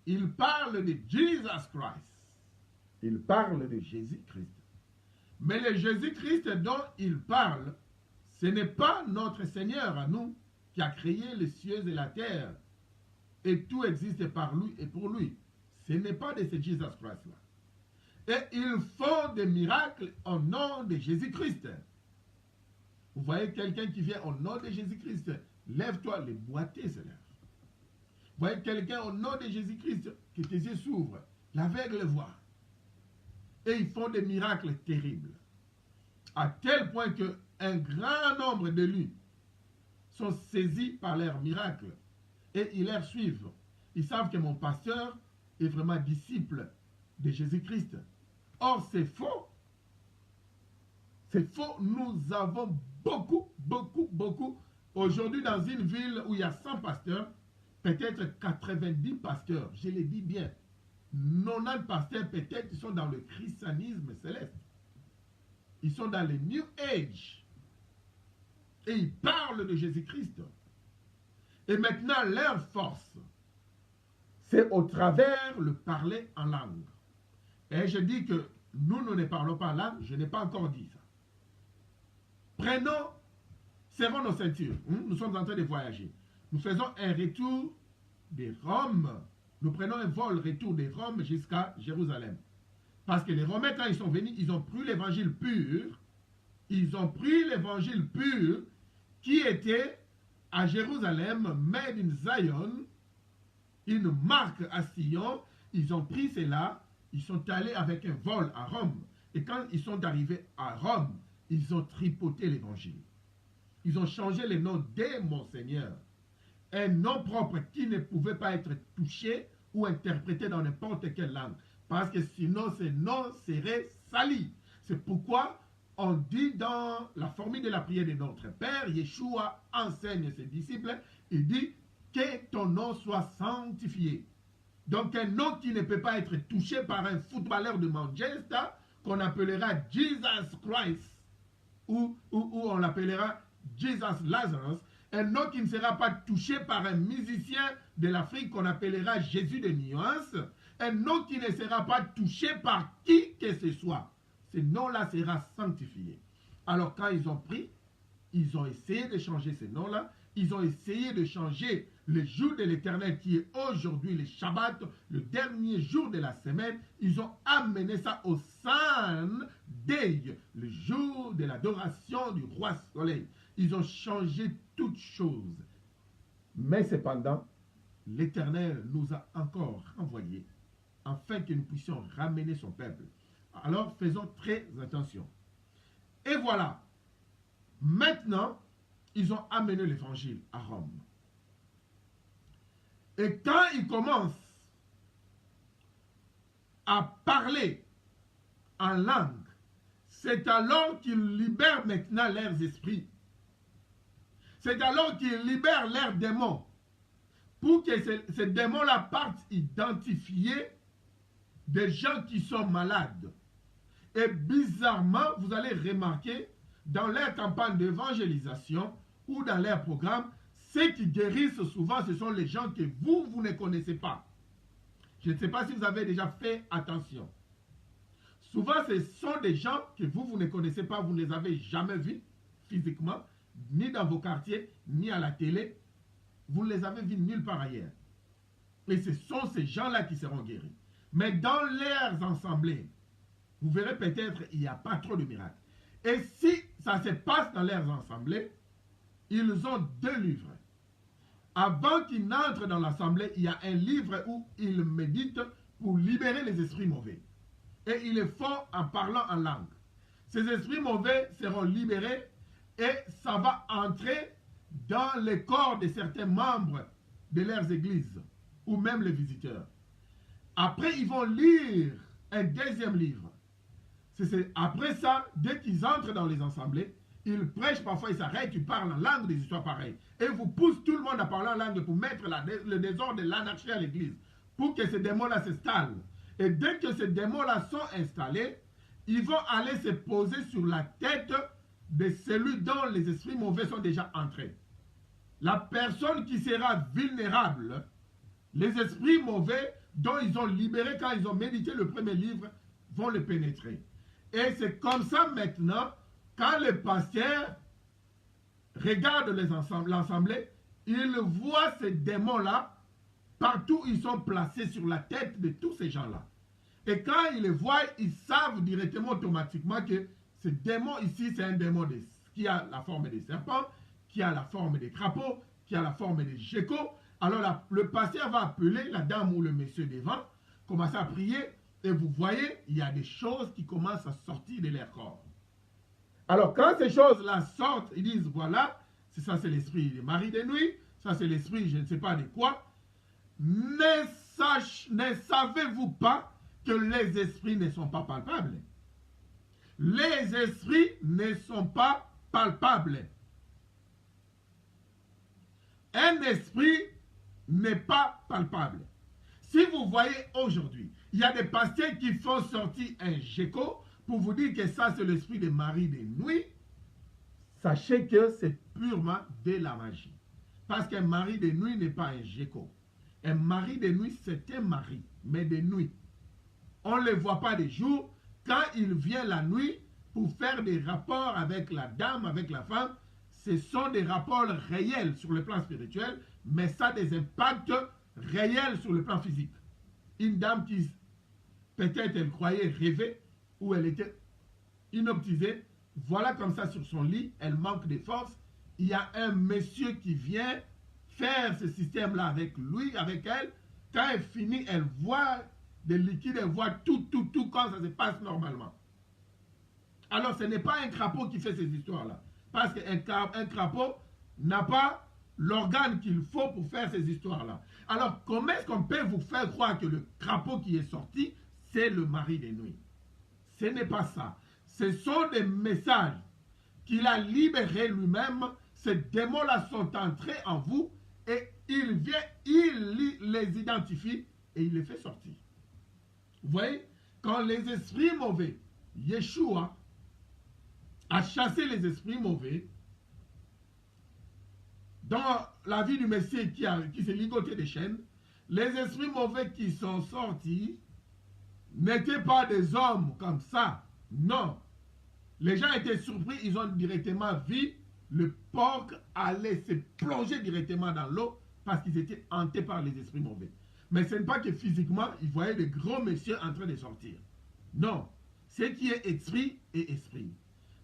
il parle de Jesus Christ. Il parle de Jésus-Christ. Mais le Jésus-Christ dont il parle, ce n'est pas notre Seigneur à nous qui a créé les cieux et la terre. Et tout existe par lui et pour lui. Ce n'est pas de ce Jesus Christ-là. Et ils font des miracles au nom de Jésus-Christ. Vous voyez quelqu'un qui vient au nom de Jésus-Christ, lève-toi, les boiteux se lèvent. Vous voyez quelqu'un au nom de Jésus-Christ, que tes yeux s'ouvrent, l'aveugle voit. Et ils font des miracles terribles. À tel point qu'un grand nombre de lui sont saisis par leurs miracles. Et ils les suivent. Ils savent que mon pasteur est vraiment disciple de Jésus-Christ. Or, c'est faux. C'est faux. Nous avons beaucoup. Aujourd'hui, dans une ville où il y a 100 pasteurs, peut-être 90 pasteurs, je le dis bien, 90 pasteurs peut-être ils sont dans le christianisme céleste. Ils sont dans le New Age. Et ils parlent de Jésus-Christ. Et maintenant, leur force, c'est au travers le parler en langue. Et je dis que nous ne parlons pas en langue, je n'ai pas encore dit ça. Prenons, serrons nos ceintures. Nous sommes en train de voyager. Nous faisons un retour de Rome. Nous prenons un vol retour de Rome jusqu'à Jérusalem. Parce que les Romains, quand ils sont venus, ils ont pris l'évangile pur. Ils ont pris l'évangile pur qui était à Jérusalem, made in Zion, une marque à Sion. Ils ont pris cela, ils sont allés avec un vol à Rome. Et quand ils sont arrivés à Rome, ils ont tripoté l'évangile. Ils ont changé le nom de mon Seigneur. Un nom propre qui ne pouvait pas être touché ou interprété dans n'importe quelle langue. Parce que sinon, ce nom serait sali. C'est pourquoi on dit dans la formule de la prière de notre Père, Yeshua enseigne ses disciples, il dit que ton nom soit sanctifié. Donc un nom qui ne peut pas être touché par un footballeur de Manchester, qu'on appellera Jesus Christ, ou on l'appellera Jesus Lazarus, un nom qui ne sera pas touché par un musicien de l'Afrique qu'on appellera Jésus de Nuance, un nom qui ne sera pas touché par qui que ce soit. Ce nom-là sera sanctifié. Alors quand ils ont pris, ils ont essayé de changer ce nom-là, ils ont essayé de changer le jour de l'Éternel qui est aujourd'hui le Shabbat, le dernier jour de la semaine, ils ont amené ça au Sunday, le jour de l'adoration du roi soleil. Ils ont changé toutes choses. Mais cependant, l'Éternel nous a encore renvoyés afin que nous puissions ramener son peuple. Alors faisons très attention. Et voilà, maintenant, ils ont amené l'évangile à Rome. Et quand ils commencent à parler en langue, c'est alors qu'ils libèrent maintenant leurs esprits. C'est alors qu'ils libèrent leurs démons. Pour que ces démons-là partent identifier des gens qui sont malades. Et bizarrement, vous allez remarquer, dans leur campagne d'évangélisation ou dans leur programme, ceux qui guérissent souvent, ce sont les gens que vous ne connaissez pas. Je ne sais pas si vous avez déjà fait attention. Souvent, ce sont des gens que vous ne connaissez pas, vous ne les avez jamais vus physiquement, ni dans vos quartiers, ni à la télé. Vous ne les avez vus nulle part ailleurs. Et ce sont ces gens-là qui seront guéris. Mais dans leurs assemblées, vous verrez peut-être il n'y a pas trop de miracles. Et si ça se passe dans leurs assemblées, ils ont 2 livres. Avant qu'ils n'entrent dans l'assemblée, il y a un livre où ils méditent pour libérer les esprits mauvais. Et ils le font en parlant en langue. Ces esprits mauvais seront libérés et ça va entrer dans le corps de certains membres de leurs églises ou même les visiteurs. Après, ils vont lire un 2e livre. Après ça, dès qu'ils entrent dans les assemblées, ils prêchent, parfois ils s'arrêtent, ils parlent en langue, des histoires pareilles. Et vous poussent tout le monde à parler en langue pour mettre le désordre et l'anarchie à l'église. Pour que ces démons-là s'installent. Et dès que ces démons-là sont installés, ils vont aller se poser sur la tête de celui dont les esprits mauvais sont déjà entrés. La personne qui sera vulnérable, les esprits mauvais dont ils ont libéré quand ils ont médité le premier livre, vont le pénétrer. Et c'est comme ça maintenant, quand le pasteur regarde l'assemblée, il voit ces démons-là, partout ils sont placés sur la tête de tous ces gens-là. Et quand ils les voient, ils savent directement, automatiquement que ce démon ici, c'est un démon qui a la forme des serpents, qui a la forme des crapauds, qui a la forme des geckos. Alors le pasteur va appeler la dame ou le monsieur devant, commencer à prier, et vous voyez, il y a des choses qui commencent à sortir de leur corps. Alors quand ces choses-là sortent, ils disent, voilà, ça c'est l'esprit de Marie de nuit, ça c'est l'esprit je ne sais pas de quoi. Ne savez-vous pas que les esprits ne sont pas palpables? Les esprits ne sont pas palpables. Un esprit n'est pas palpable. Si vous voyez aujourd'hui, il y a des pasteurs qui font sortir un gecko pour vous dire que ça c'est l'esprit de Marie de nuit, sachez que c'est purement de la magie. Parce qu'un mari de nuit n'est pas un gecko. Un mari de nuit, c'est un mari, mais de nuit. On ne le voit pas de jour. Quand il vient la nuit pour faire des rapports avec la dame, avec la femme, ce sont des rapports réels sur le plan spirituel, mais ça a des impacts réels sur le plan physique. Une dame qui, peut-être elle croyait rêver, ou elle était inoptisée, voilà comme ça sur son lit, elle manque de force, il y a un monsieur qui vient faire ce système-là avec lui, avec elle, quand elle finit, elle voit des liquides et voir tout comme ça se passe normalement. Alors ce n'est pas un crapaud qui fait ces histoires-là. Parce qu'un crapaud n'a pas l'organe qu'il faut pour faire ces histoires-là. Alors comment est-ce qu'on peut vous faire croire que le crapaud qui est sorti, c'est le mari des nuits? Ce n'est pas ça. Ce sont des messages qu'il a libérés lui-même. Ces démons-là sont entrés en vous et il vient, il les identifie et il les fait sortir. Vous voyez, quand les esprits mauvais, Yeshua a chassé les esprits mauvais dans la vie du Messie qui s'est ligoté des chaînes, les esprits mauvais qui sont sortis n'étaient pas des hommes comme ça. Non. Les gens étaient surpris, ils ont directement vu le porc aller se plonger directement dans l'eau parce qu'ils étaient hantés par les esprits mauvais. Mais ce n'est pas que physiquement, ils voyaient des gros messieurs en train de sortir. Non. Ce qui est esprit est esprit.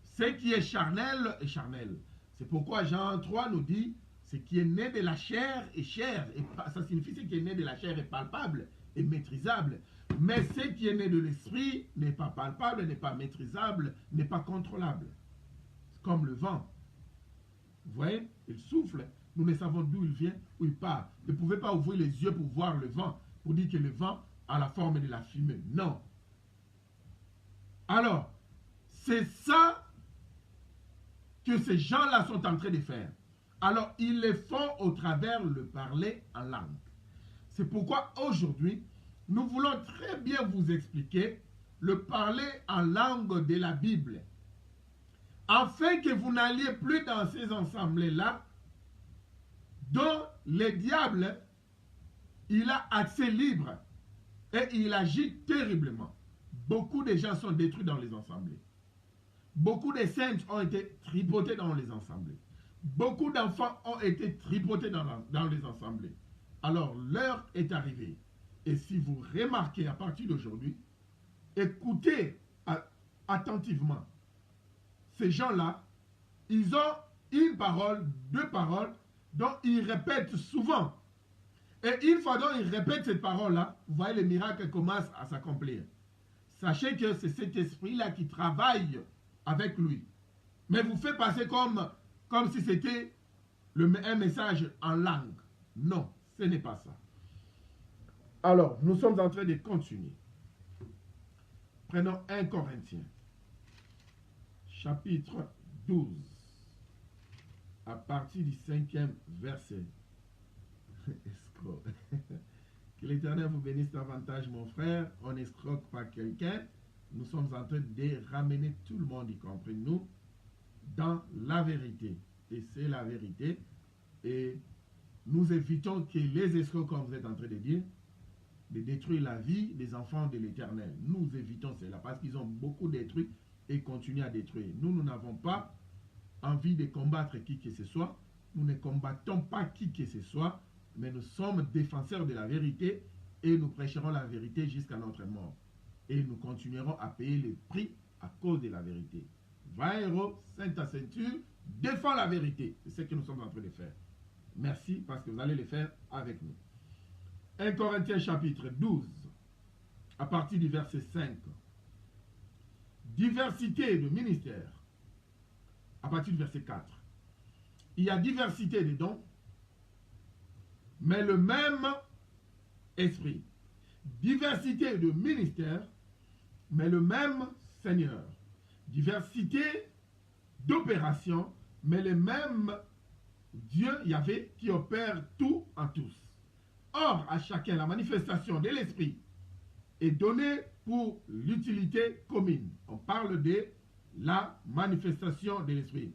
Ce qui est charnel est charnel. C'est pourquoi Jean 3 nous dit, ce qui est né de la chair est chair. Et ça signifie ce qui est né de la chair est palpable et maîtrisable. Mais ce qui est né de l'esprit n'est pas palpable, n'est pas maîtrisable, n'est pas contrôlable. C'est comme le vent. Vous voyez, il souffle. Nous ne savons d'où il vient, où il part. Vous ne pouvez pas ouvrir les yeux pour voir le vent, pour dire que le vent a la forme de la fumée. Non. Alors, c'est ça que ces gens-là sont en train de faire. Alors, ils le font au travers le parler en langue. C'est pourquoi aujourd'hui, nous voulons très bien vous expliquer le parler en langue de la Bible, afin que vous n'alliez plus dans ces ensembles-là, dont le diable, il a accès libre et il agit terriblement. Beaucoup de gens sont détruits dans les assemblées. Beaucoup de saints ont été tripotés dans les assemblées. Beaucoup d'enfants ont été tripotés dans les assemblées. Alors, l'heure est arrivée. Et si vous remarquez à partir d'aujourd'hui, écoutez attentivement. Ces gens-là, ils ont une parole, deux paroles, dont ils répètent souvent. Et une fois dont ils répètent cette parole-là, vous voyez les miracles commencent à s'accomplir. Sachez que c'est cet esprit-là qui travaille avec lui. Mais vous fait passer comme si c'était un message en langue. Non, ce n'est pas ça. Alors, nous sommes en train de continuer. Prenons 1 Corinthiens, chapitre 12, à partir du 5e verset. Escroc. Que l'Éternel vous bénisse davantage, mon frère. On n'escroque pas quelqu'un. Nous sommes en train de ramener tout le monde, y compris nous, dans la vérité. Et c'est la vérité. Et nous évitons que les escrocs, comme vous êtes en train de dire, de détruire la vie des enfants de l'Éternel. Nous évitons cela parce qu'ils ont beaucoup détruit et continuent à détruire. Nous n'avons pas envie de combattre qui que ce soit. Nous ne combattons pas qui que ce soit, mais nous sommes défenseurs de la vérité et nous prêcherons la vérité jusqu'à notre mort. Et nous continuerons à payer le prix à cause de la vérité. Va héros, ceinte ta ceinture, défends la vérité. C'est ce que nous sommes en train de faire. Merci parce que vous allez le faire avec nous. 1 Corinthiens chapitre 12, à partir du verset 5. Diversité de ministères, à partir du verset 4. Il y a diversité de dons, mais le même esprit. Diversité de ministères, mais le même Seigneur. Diversité d'opérations, mais le même Dieu, Yahvé, qui opère tout en tous. Or, à chacun, la manifestation de l'Esprit est donnée pour l'utilité commune. On parle de la manifestation de l'Esprit.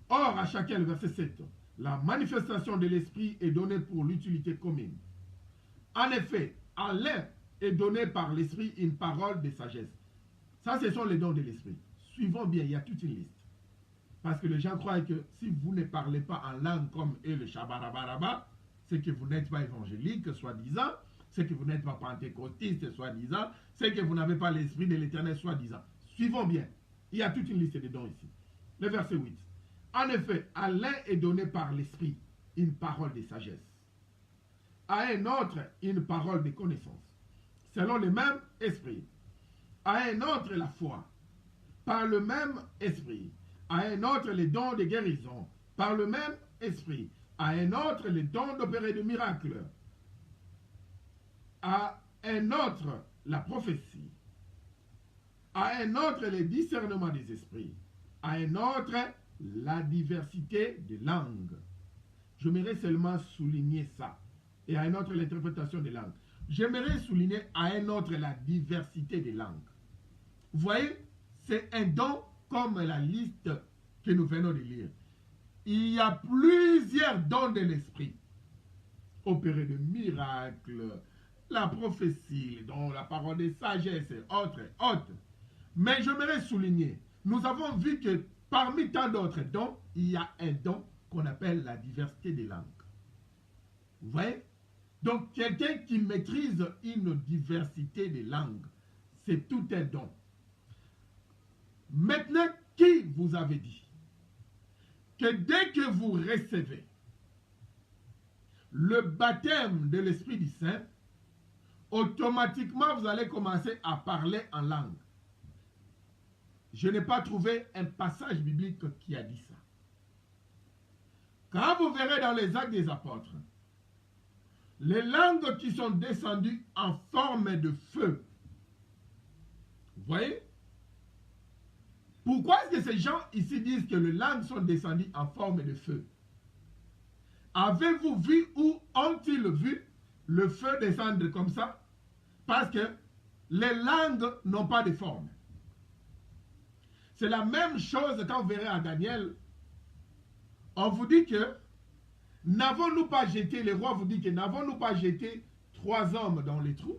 Or, à chacun, le verset 7, la manifestation de l'Esprit est donnée pour l'utilité commune. En effet, à l'un est donné par l'Esprit une parole de sagesse. Ça, ce sont les dons de l'Esprit. Suivons bien, il y a toute une liste. Parce que les gens croient que si vous ne parlez pas en langue comme eux, le Shabarabaraba, c'est que vous n'êtes pas évangélique, soi-disant, c'est que vous n'êtes pas pentecôtiste, soi-disant, c'est que vous n'avez pas l'Esprit de l'Éternel, soi-disant. Suivons bien. Il y a toute une liste de dons ici. Le verset 8. En effet, à l'un est donné par l'Esprit une parole de sagesse. à un autre une parole de connaissance, selon le même esprit, à un autre la foi, par le même esprit, à un autre les dons de guérison, par le même esprit, à un autre les dons d'opérer de miracles, à un autre la prophétie, à un autre le discernement des esprits, à un autre la diversité des langues. J'aimerais seulement souligner ça. Et à un autre l'interprétation des langues. J'aimerais souligner à un autre la diversité des langues. Vous voyez, c'est un don comme la liste que nous venons de lire. Il y a plusieurs dons de l'esprit. Opérer de miracles, la prophétie, dont la parole de sagesse et autres, autres. Mais j'aimerais souligner, nous avons vu que parmi tant d'autres dons, il y a un don qu'on appelle la diversité des langues. Vous voyez? Donc, quelqu'un qui maîtrise une diversité de langues, c'est tout un don. Maintenant, qui vous avait dit que dès que vous recevez le baptême de l'Esprit du Saint, automatiquement vous allez commencer à parler en langue? Je n'ai pas trouvé un passage biblique qui a dit ça. Quand vous verrez dans les Actes des Apôtres, les langues qui sont descendues en forme de feu. Vous voyez? Pourquoi est-ce que ces gens ici disent que les langues sont descendues en forme de feu? Avez-vous vu ou ont-ils vu le feu descendre comme ça? Parce que les langues n'ont pas de forme. C'est la même chose quand vous verrez à Daniel. On vous dit que n'avons-nous pas jeté, le roi vous dit que n'avons-nous pas jeté 3 hommes dans les trous,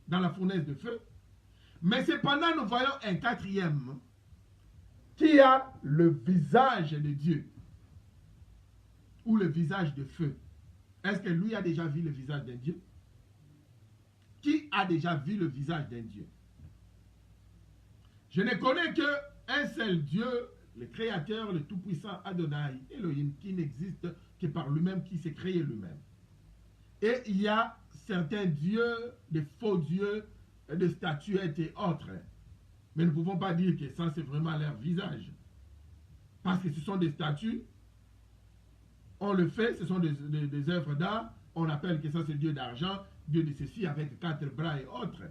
dans la fournaise de feu? Mais cependant, nous voyons un 4e qui a le visage de Dieu, ou le visage de feu. Est-ce que lui a déjà vu le visage d'un Dieu? Qui a déjà vu le visage d'un Dieu? Je ne connais qu'un seul Dieu, le Créateur, le Tout-Puissant Adonai, Elohim, qui n'existe que par lui-même, qui s'est créé lui-même. Et il y a certains dieux, des faux dieux, de statuettes et autres. Mais nous ne pouvons pas dire que ça c'est vraiment leur visage. Parce que ce sont des statues, on le fait, ce sont des œuvres d'art, on appelle que ça c'est Dieu d'argent, Dieu de ceci avec 4 bras et autres.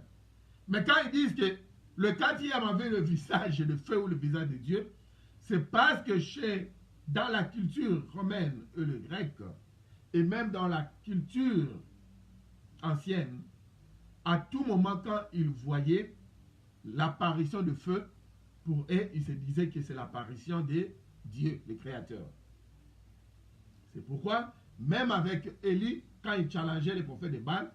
Mais quand ils disent que le 4e avait le visage de feu ou le visage de Dieu, c'est parce que dans la culture romaine et le grec, et même dans la culture ancienne, à tout moment quand ils voyaient l'apparition de feu, pour eux, ils se disaient que c'est l'apparition de Dieu, le Créateur. C'est pourquoi, même avec Élie, quand il challengeait les prophètes de Baal,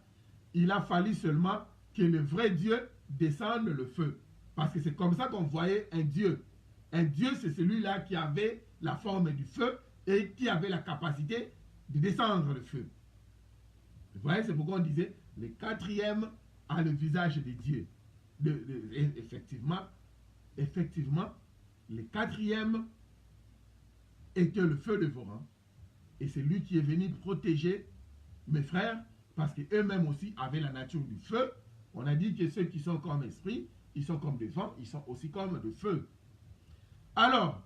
il a fallu seulement que le vrai Dieu descende le feu. Parce que c'est comme ça qu'on voyait un Dieu. Un Dieu, c'est celui-là qui avait la forme du feu et qui avait la capacité de descendre le feu. Vous voyez, c'est pourquoi on disait, le 4e a le visage de Dieu. Effectivement, le 4e était le feu dévorant. Et c'est lui qui est venu protéger mes frères, parce qu'eux-mêmes aussi avaient la nature du feu. On a dit que ceux qui sont comme esprit, ils sont comme des vents, ils sont aussi comme de feu. Alors,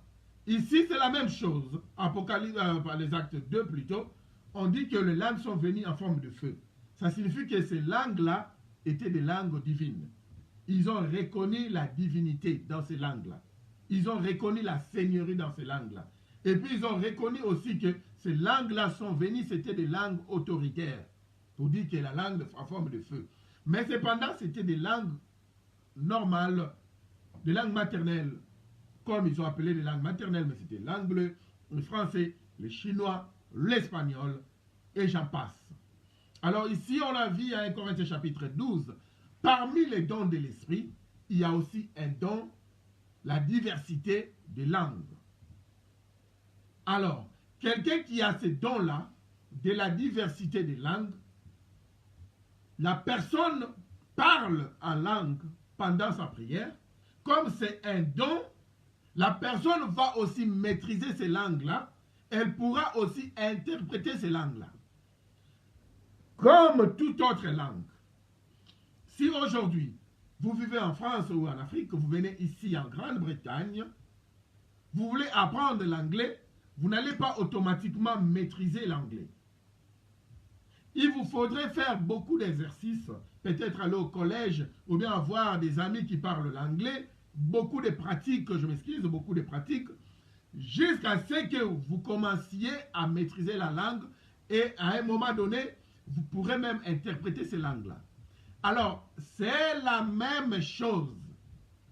ici c'est la même chose. Apocalypse, par les actes 2 plutôt, on dit que les langues sont venues en forme de feu. Ça signifie que ces langues-là étaient des langues divines. Ils ont reconnu la divinité dans ces langues-là. Ils ont reconnu la seigneurie dans ces langues-là. Et puis ils ont reconnu aussi que ces langues-là sont venues, c'était des langues autoritaires. Pour dire que la langue en forme de feu. Mais cependant, c'était des langues normales, des langues maternelles, comme ils ont appelé les langues maternelles, mais c'était l'anglais, le français, le chinois, l'espagnol, et j'en passe. Alors ici, on a vu à 1 Corinthiens chapitre 12, parmi les dons de l'esprit, il y a aussi un don, la diversité des langues. Alors, quelqu'un qui a ces dons-là, de la diversité des langues, la personne parle en langue pendant sa prière. Comme c'est un don, la personne va aussi maîtriser ces langues-là. Elle pourra aussi interpréter ces langues-là. Comme toute autre langue, si aujourd'hui, vous vivez en France ou en Afrique, vous venez ici en Grande-Bretagne, vous voulez apprendre l'anglais, vous n'allez pas automatiquement maîtriser l'anglais. Il vous faudrait faire beaucoup d'exercices, peut-être aller au collège ou bien avoir des amis qui parlent l'anglais, beaucoup de pratiques, je m'excuse, beaucoup de pratiques, jusqu'à ce que vous commenciez à maîtriser la langue et à un moment donné, vous pourrez même interpréter ces langues-là. Alors, c'est la même chose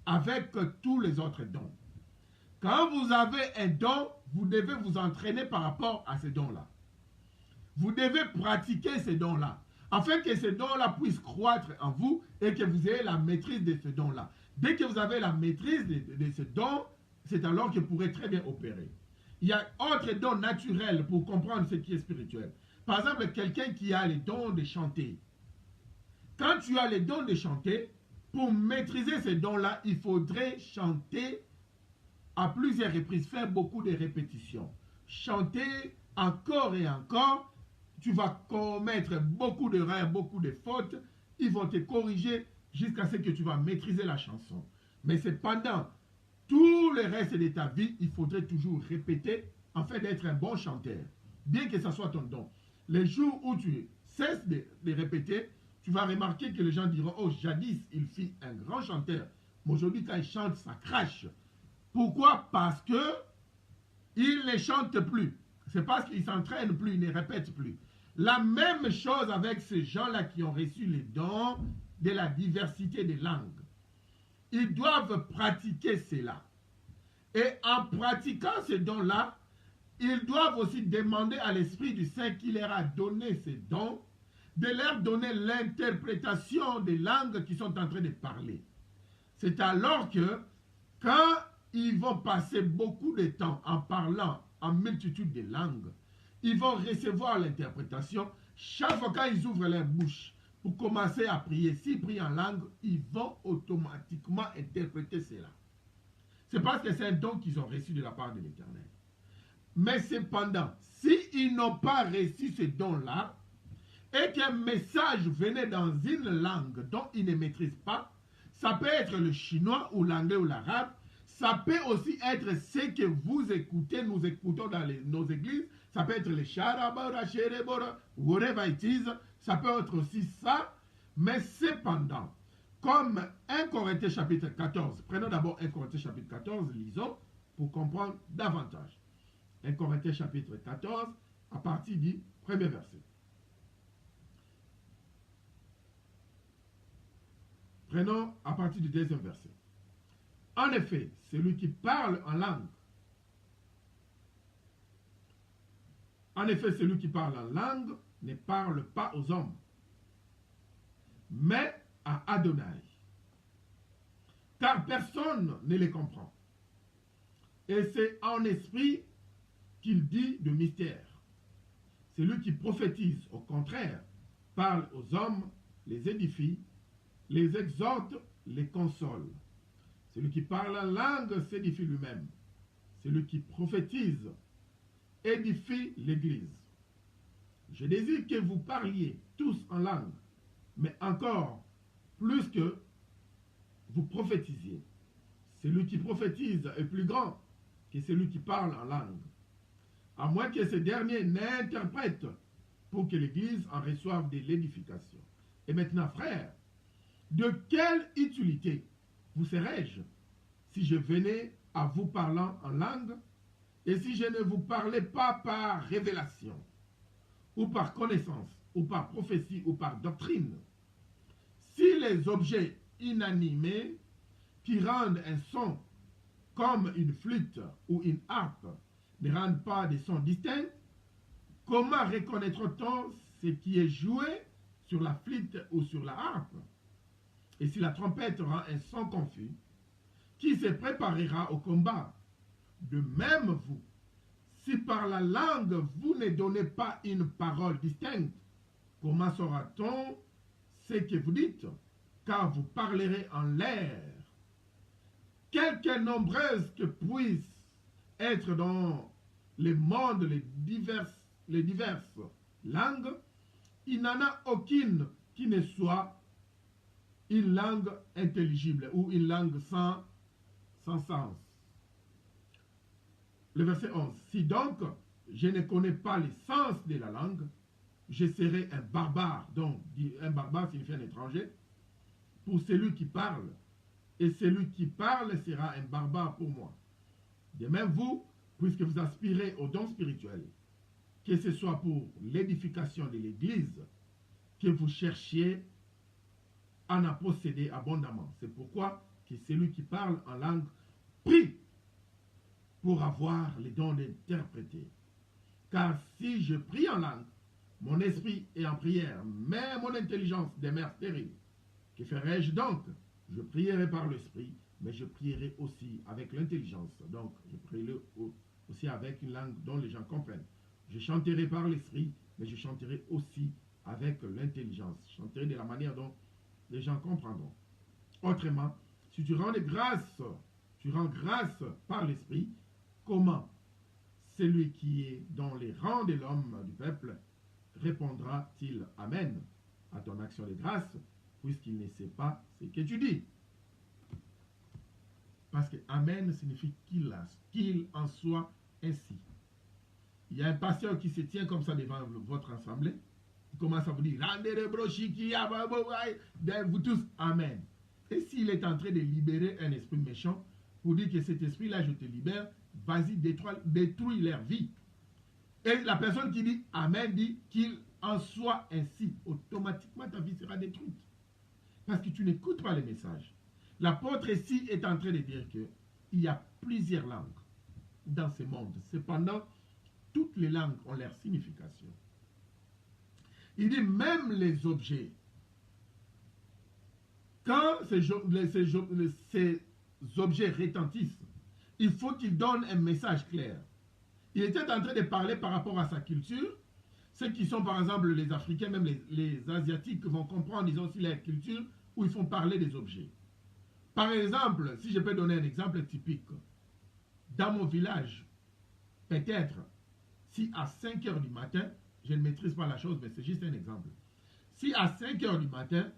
avec tous les autres dons. Quand vous avez un don, vous devez vous entraîner par rapport à ces dons-là. Vous devez pratiquer ces dons-là, afin que ces dons-là puissent croître en vous et que vous ayez la maîtrise de ce don-là. Dès que vous avez la maîtrise de ce don, c'est alors que vous pourrez très bien opérer. Il y a autre don naturel pour comprendre ce qui est spirituel. Par exemple, quelqu'un qui a les dons de chanter. Quand tu as les dons de chanter, pour maîtriser ces dons-là, il faudrait chanter à plusieurs reprises, faire beaucoup de répétitions. Chanter encore et encore, tu vas commettre beaucoup d'erreurs, beaucoup de fautes, ils vont te corriger jusqu'à ce que tu vas maîtriser la chanson. Mais cependant, tout le reste de ta vie, il faudrait toujours répéter afin d'être un bon chanteur, bien que ce soit ton don. Les jours où tu cesses de répéter, tu vas remarquer que les gens diront, oh, jadis, il fut un grand chanteur, mais aujourd'hui, quand il chante, ça crache. Pourquoi? Parce que il ne chante plus. C'est parce qu'il ne s'entraîne plus, il ne répète plus. La même chose avec ces gens-là qui ont reçu les dons de la diversité des langues. Ils doivent pratiquer cela. Et en pratiquant ces dons-là, ils doivent aussi demander à l'Esprit du Saint qui leur a donné ces dons, de leur donner l'interprétation des langues qu'ils sont en train de parler. C'est alors que, quand ils vont passer beaucoup de temps en parlant en multitude de langues, ils vont recevoir l'interprétation. Chaque fois qu'ils ouvrent leur bouche pour commencer à prier, s'ils prient en langue, ils vont automatiquement interpréter cela. C'est parce que c'est un don qu'ils ont reçu de la part de l'Éternel. Mais cependant, s'ils n'ont pas reçu ce don-là, et qu'un message venait dans une langue dont ils ne maîtrisent pas, ça peut être le chinois ou l'anglais ou l'arabe, ça peut aussi être ce que vous écoutez, nous écoutons dans nos églises, ça peut être le charabara, sherebora, whatever it is, ça peut être aussi ça, mais cependant, comme 1 Corinthiens chapitre 14, prenons d'abord 1 Corinthiens chapitre 14, lisons, pour comprendre davantage. 1 Corinthiens chapitre 14, à partir du premier verset. Prenons à partir du deuxième verset. En effet, celui qui parle en langue, ne parle pas aux hommes, mais à Adonai, car personne ne les comprend. Et c'est en esprit qu'il dit de mystère. Celui qui prophétise, au contraire, parle aux hommes, les édifie, les exhorte, les console. Celui qui parle en langue s'édifie lui-même. Celui qui prophétise édifie l'Église. Je désire que vous parliez tous en langue, mais encore plus que vous prophétisiez. Celui qui prophétise est plus grand que celui qui parle en langue, à moins que ce dernier n'interprète pour que l'Église en reçoive de l'édification. Et maintenant, frères, de quelle utilité vous serais-je si je venais à vous parlant en langue et si je ne vous parlais pas par révélation ou par connaissance ou par prophétie ou par doctrine? Si les objets inanimés qui rendent un son comme une flûte ou une harpe ne rendent pas des sons distincts, comment reconnaîtra-t-on ce qui est joué sur la flûte ou sur la harpe? Et si la trompette rend un son confus, qui se préparera au combat? De même vous, si par la langue vous ne donnez pas une parole distincte, comment saura-t-on ce que vous dites? Car vous parlerez en l'air. Quelque nombreuses que puissent être dans le monde les diverses langues, il n'en a aucune qui ne soit une langue intelligible ou une langue sans sens. Le verset 11. Si donc je ne connais pas le sens de la langue, je serai un barbare. Donc, un barbare signifie un étranger. Pour celui qui parle, et celui qui parle sera un barbare pour moi. De même vous, puisque vous aspirez aux dons spirituels, que ce soit pour l'édification de l'Église, que vous cherchiez à en posséder abondamment. C'est pourquoi que celui qui parle en langue prie pour avoir les dons d'interpréter. Car si je prie en langue, mon esprit est en prière, mais mon intelligence demeure stérile. Que ferai-je donc? Je prierai par l'esprit, mais je prierai aussi avec l'intelligence. Donc, je prierai aussi avec une langue dont les gens comprennent. Je chanterai par l'esprit, mais je chanterai aussi avec l'intelligence. Je chanterai de la manière dont les gens comprendront. Autrement, si tu rends grâce par l'esprit, comment celui qui est dans les rangs de l'homme du peuple répondra-t-il Amen à ton action de grâce, puisqu'il ne sait pas ce que tu dis? Parce que Amen signifie qu'il en soit ainsi. Il y a un pasteur qui se tient comme ça devant votre assemblée. Il commence à vous dire, vous tous, Amen. Et s'il est en train de libérer un esprit méchant, pour dire que cet esprit-là, je te libère, vas-y, détruis leur vie. Et la personne qui dit Amen dit qu'il en soit ainsi. Automatiquement, ta vie sera détruite. Parce que tu n'écoutes pas les messages. L'apôtre ici est en train de dire qu'il y a plusieurs langues dans ce monde. Cependant, toutes les langues ont leur signification. Il dit même les objets. Quand ces objets retentissent, il faut qu'ils donnent un message clair. Il était en train de parler par rapport à sa culture. Ceux qui sont par exemple les Africains, même les Asiatiques vont comprendre, ils ont aussi leur culture où ils font parler des objets. Par exemple, si je peux donner un exemple typique, dans mon village, peut-être, si à 5 heures du matin, je ne maîtrise pas la chose, mais c'est juste un exemple. Si à 5 heures du matin,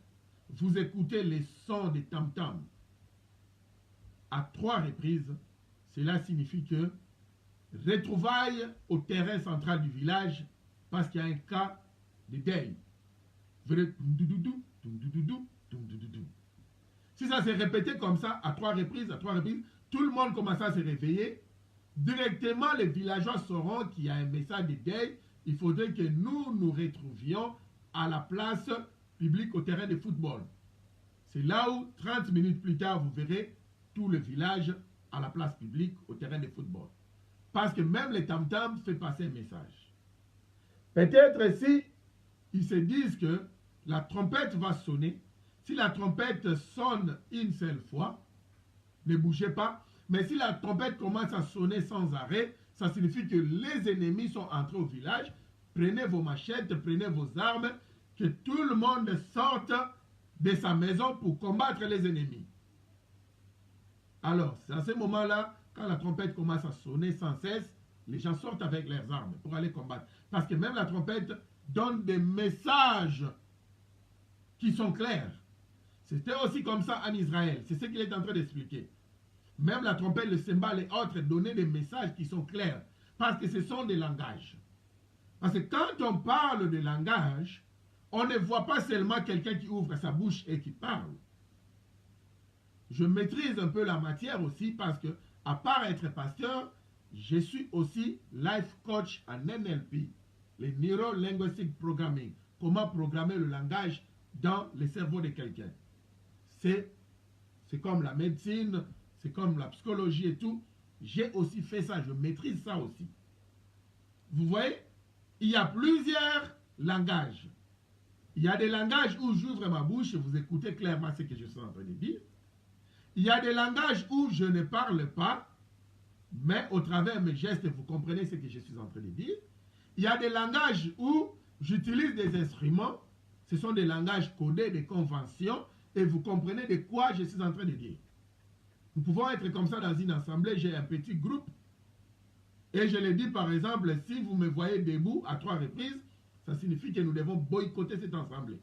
vous écoutez les sons des tam-tams à 3 reprises, cela signifie que retrouvailles au terrain central du village parce qu'il y a un cas de deuil. Si ça s'est répété comme ça à 3 reprises, tout le monde commence à se réveiller. Directement, les villageois sauront qu'il y a un message de deuil. Il faudrait que nous nous retrouvions à la place publique au terrain de football. C'est là où, 30 minutes plus tard, vous verrez tout le village à la place publique au terrain de football. Parce que même les tam-tams font passer un message. Peut-être si ils se disent que la trompette va sonner, si la trompette sonne une seule fois, ne bougez pas, mais si la trompette commence à sonner sans arrêt, ça signifie que les ennemis sont entrés au village. Prenez vos machettes, prenez vos armes, que tout le monde sorte de sa maison pour combattre les ennemis. Alors, c'est à ce moment-là, quand la trompette commence à sonner sans cesse, les gens sortent avec leurs armes pour aller combattre. Parce que même la trompette donne des messages qui sont clairs. C'était aussi comme ça en Israël. C'est ce qu'il est en train d'expliquer. Même la trompette, le cymbale et autres donnaient des messages qui sont clairs. Parce que ce sont des langages. Parce que quand on parle de langage, on ne voit pas seulement quelqu'un qui ouvre sa bouche et qui parle. Je maîtrise un peu la matière aussi parce que, à part être pasteur, je suis aussi life coach en NLP, le Neuro Linguistic Programming. Comment programmer le langage dans le cerveau de quelqu'un. C'est comme la médecine, c'est comme la psychologie et tout. J'ai aussi fait ça, je maîtrise ça aussi. Vous voyez, il y a plusieurs langages. Il y a des langages où j'ouvre ma bouche et vous écoutez clairement ce que je suis en train de dire. Il y a des langages où je ne parle pas, mais au travers de mes gestes, vous comprenez ce que je suis en train de dire. Il y a des langages où j'utilise des instruments. Ce sont des langages codés, des conventions, et vous comprenez de quoi je suis en train de dire. Nous pouvons être comme ça dans une assemblée, j'ai un petit groupe, et je le dis par exemple, si vous me voyez debout à 3 reprises, Ça signifie que nous devons boycotter cette assemblée.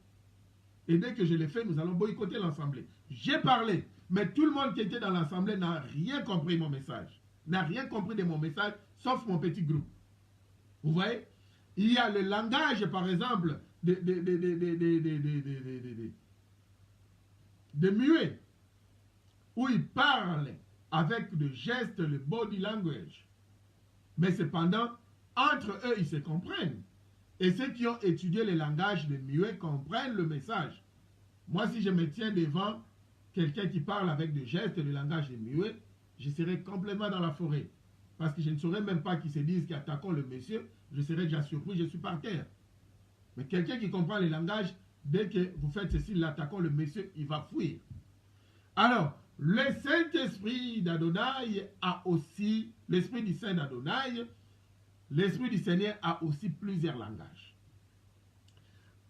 Et dès que je l'ai fait, nous allons boycotter l'assemblée. J'ai parlé, mais tout le monde qui était dans l'assemblée n'a rien compris mon message. N'a rien compris de mon message, sauf mon petit groupe. Vous voyez? Il y a le langage, par exemple, de muets, où ils parlent avec des gestes, le body language. Mais cependant, entre eux, ils se comprennent. Et ceux qui ont étudié le langage des muets comprennent le message. Moi, si je me tiens devant quelqu'un qui parle avec des gestes et le langage des muets, je serai complètement dans la forêt. Parce que je ne saurais même pas qu'ils se disent qu'attaquons le monsieur, je serai déjà surpris, je suis par terre. Mais quelqu'un qui comprend le langage, dès que vous faites ceci, l'attaquons le monsieur, il va fuir. Alors, le Saint-Esprit d'Adonai a aussi, l'Esprit du Saint d'Adonai, l'Esprit du Seigneur a aussi plusieurs langages.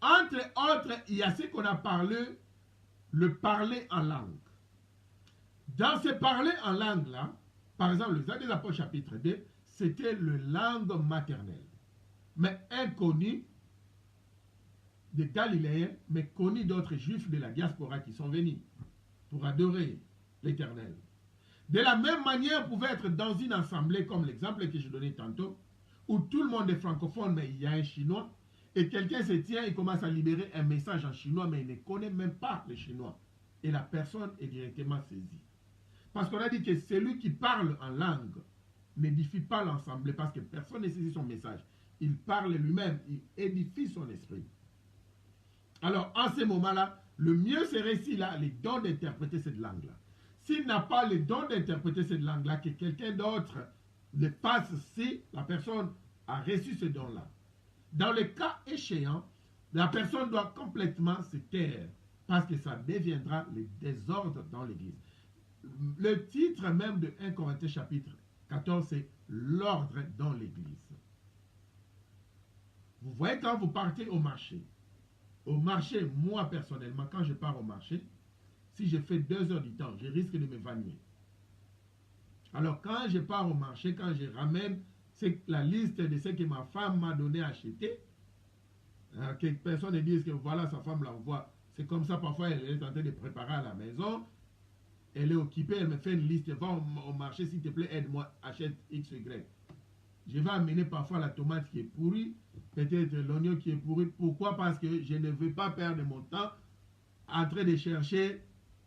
Entre autres, il y a ce qu'on a parlé, le parler en langue. Dans ce parler en langue-là, par exemple, les Actes des Apôtres chapitre 2, c'était le langue maternelle. Mais inconnu des Galiléens, mais connu d'autres Juifs de la diaspora qui sont venus pour adorer l'Éternel. De la même manière, vous pouvez être dans une assemblée, comme l'exemple que je donnais tantôt, où tout le monde est francophone, mais il y a un Chinois, et quelqu'un se tient et commence à libérer un message en chinois, mais il ne connaît même pas le chinois. Et la personne est directement saisie. Parce qu'on a dit que celui qui parle en langue n'édifie pas l'assemblée, parce que personne ne saisit son message. Il parle lui-même, il édifie son esprit. Alors, en ce moment-là, le mieux serait s'il a les dons d'interpréter cette langue-là. S'il n'a pas les dons d'interpréter cette langue-là, que quelqu'un d'autre le fasse si la personne a reçu ce don-là. Dans le cas échéant, la personne doit complètement se taire, parce que ça deviendra le désordre dans l'Église. Le titre même de 1 Corinthiens chapitre 14, c'est l'ordre dans l'Église. Vous voyez, quand vous partez au marché, moi personnellement, quand je pars au marché, si je fais 2 heures du temps, je risque de m'évanouir. Alors quand je pars au marché, quand je ramène la liste de ce que ma femme m'a donné à acheter, que personne ne dise que voilà, sa femme l'envoie. C'est comme ça, parfois elle est en train de préparer à la maison, elle est occupée, elle me fait une liste, va au marché, s'il te plaît, aide-moi, achète X, Y. Je vais amener parfois la tomate qui est pourrie, peut-être l'oignon qui est pourri. Pourquoi? Parce que je ne veux pas perdre mon temps en train de chercher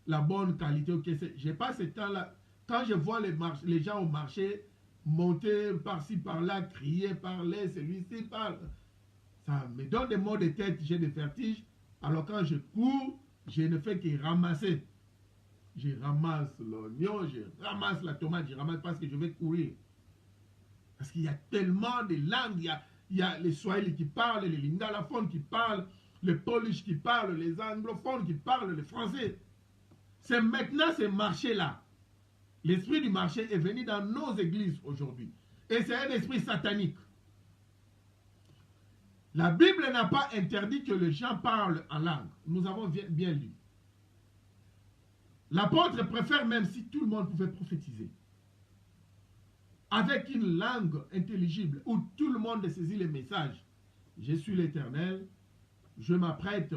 la bonne qualité. Je n'ai pas ce temps-là. Quand je vois les gens au marché monter par-ci, par-là, crier, parler, celui-ci parle, ça me donne des maux de tête, j'ai des vertiges. Alors quand je cours, je ne fais que ramasser. Je ramasse l'oignon, je ramasse la tomate, je ramasse parce que je vais courir. Parce qu'il y a tellement de langues, il y a les Swahili qui parlent, les lingalophones qui parlent, les Polish qui parlent, les anglophones qui parlent, les Français. C'est maintenant ce marché-là. L'esprit du marché est venu dans nos églises aujourd'hui. Et c'est un esprit satanique. La Bible n'a pas interdit que les gens parlent en langue. Nous avons bien lu. L'apôtre préfère même si tout le monde pouvait prophétiser. Avec une langue intelligible où tout le monde saisit les messages. Je suis l'Éternel, je m'apprête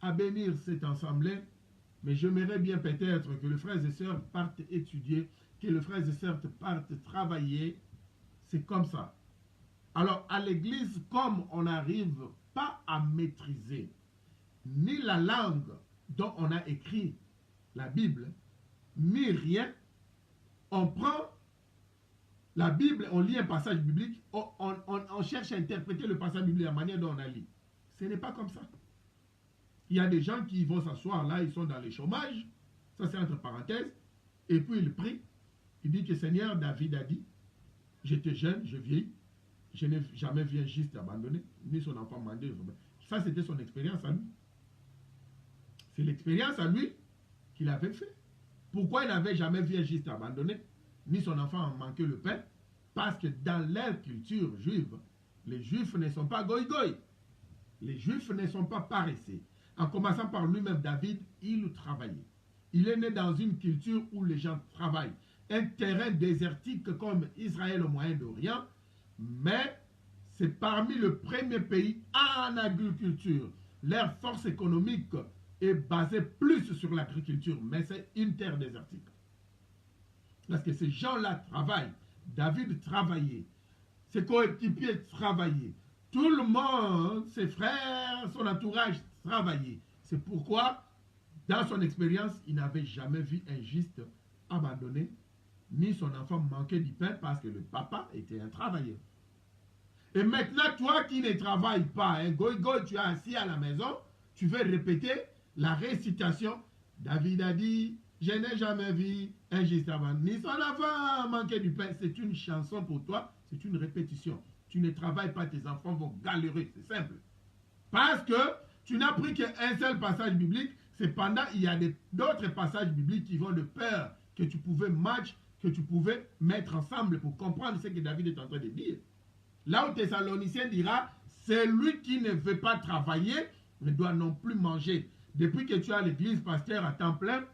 à bénir cette assemblée, mais j'aimerais bien peut-être que les frères et sœurs partent étudier, que les frères et sœurs partent travailler. C'est comme ça. Alors à l'église, comme on n'arrive pas à maîtriser ni la langue dont on a écrit la Bible, ni rien, on prend la Bible, on lit un passage biblique, on cherche à interpréter le passage biblique de la manière dont on a lu. Ce n'est pas comme ça. Il y a des gens qui vont s'asseoir là, ils sont dans le chômage, ça c'est entre parenthèses, et puis il prie, il dit que Seigneur, David a dit, j'étais jeune, je vieillis, je n'ai jamais vu un juste abandonné, ni son enfant mandé. Ça c'était son expérience à lui. C'est l'expérience à lui qu'il avait fait. Pourquoi il n'avait jamais vu un juste abandonné, ni son enfant en manquer le pain? Parce que dans leur culture juive, les juifs ne sont pas goy-goy. Les juifs ne sont pas paresseux. En commençant par lui-même, David, il travaillait. Il est né dans une culture où les gens travaillent. Un terrain désertique comme Israël au Moyen-Orient, mais c'est parmi le premier pays en agriculture. Leur force économique est basée plus sur l'agriculture, mais c'est une terre désertique. Parce que ces gens-là travaillent. David travaillait. Ses coéquipiers travaillaient. Tout le monde, ses frères, son entourage travaillaient. C'est pourquoi, dans son expérience, il n'avait jamais vu un juste abandonné, ni son enfant manquer du pain parce que le papa était un travailleur. Et maintenant, toi qui ne travailles pas, hein, tu es assis à la maison, tu veux répéter la récitation. David a dit, je n'ai jamais vu un juste abandonné, ni son enfant manquer du pain. C'est une chanson pour toi, c'est une répétition. Tu ne travailles pas, tes enfants vont galérer, c'est simple. Parce que tu n'as pris qu'un seul passage biblique, cependant il y a d'autres passages bibliques qui vont de peur que tu pouvais que tu pouvais mettre ensemble pour comprendre ce que David est en train de dire. Là où Thessalonicien dira, celui qui ne veut pas travailler ne doit non plus manger. Depuis que tu as l'église pasteur à temps plein,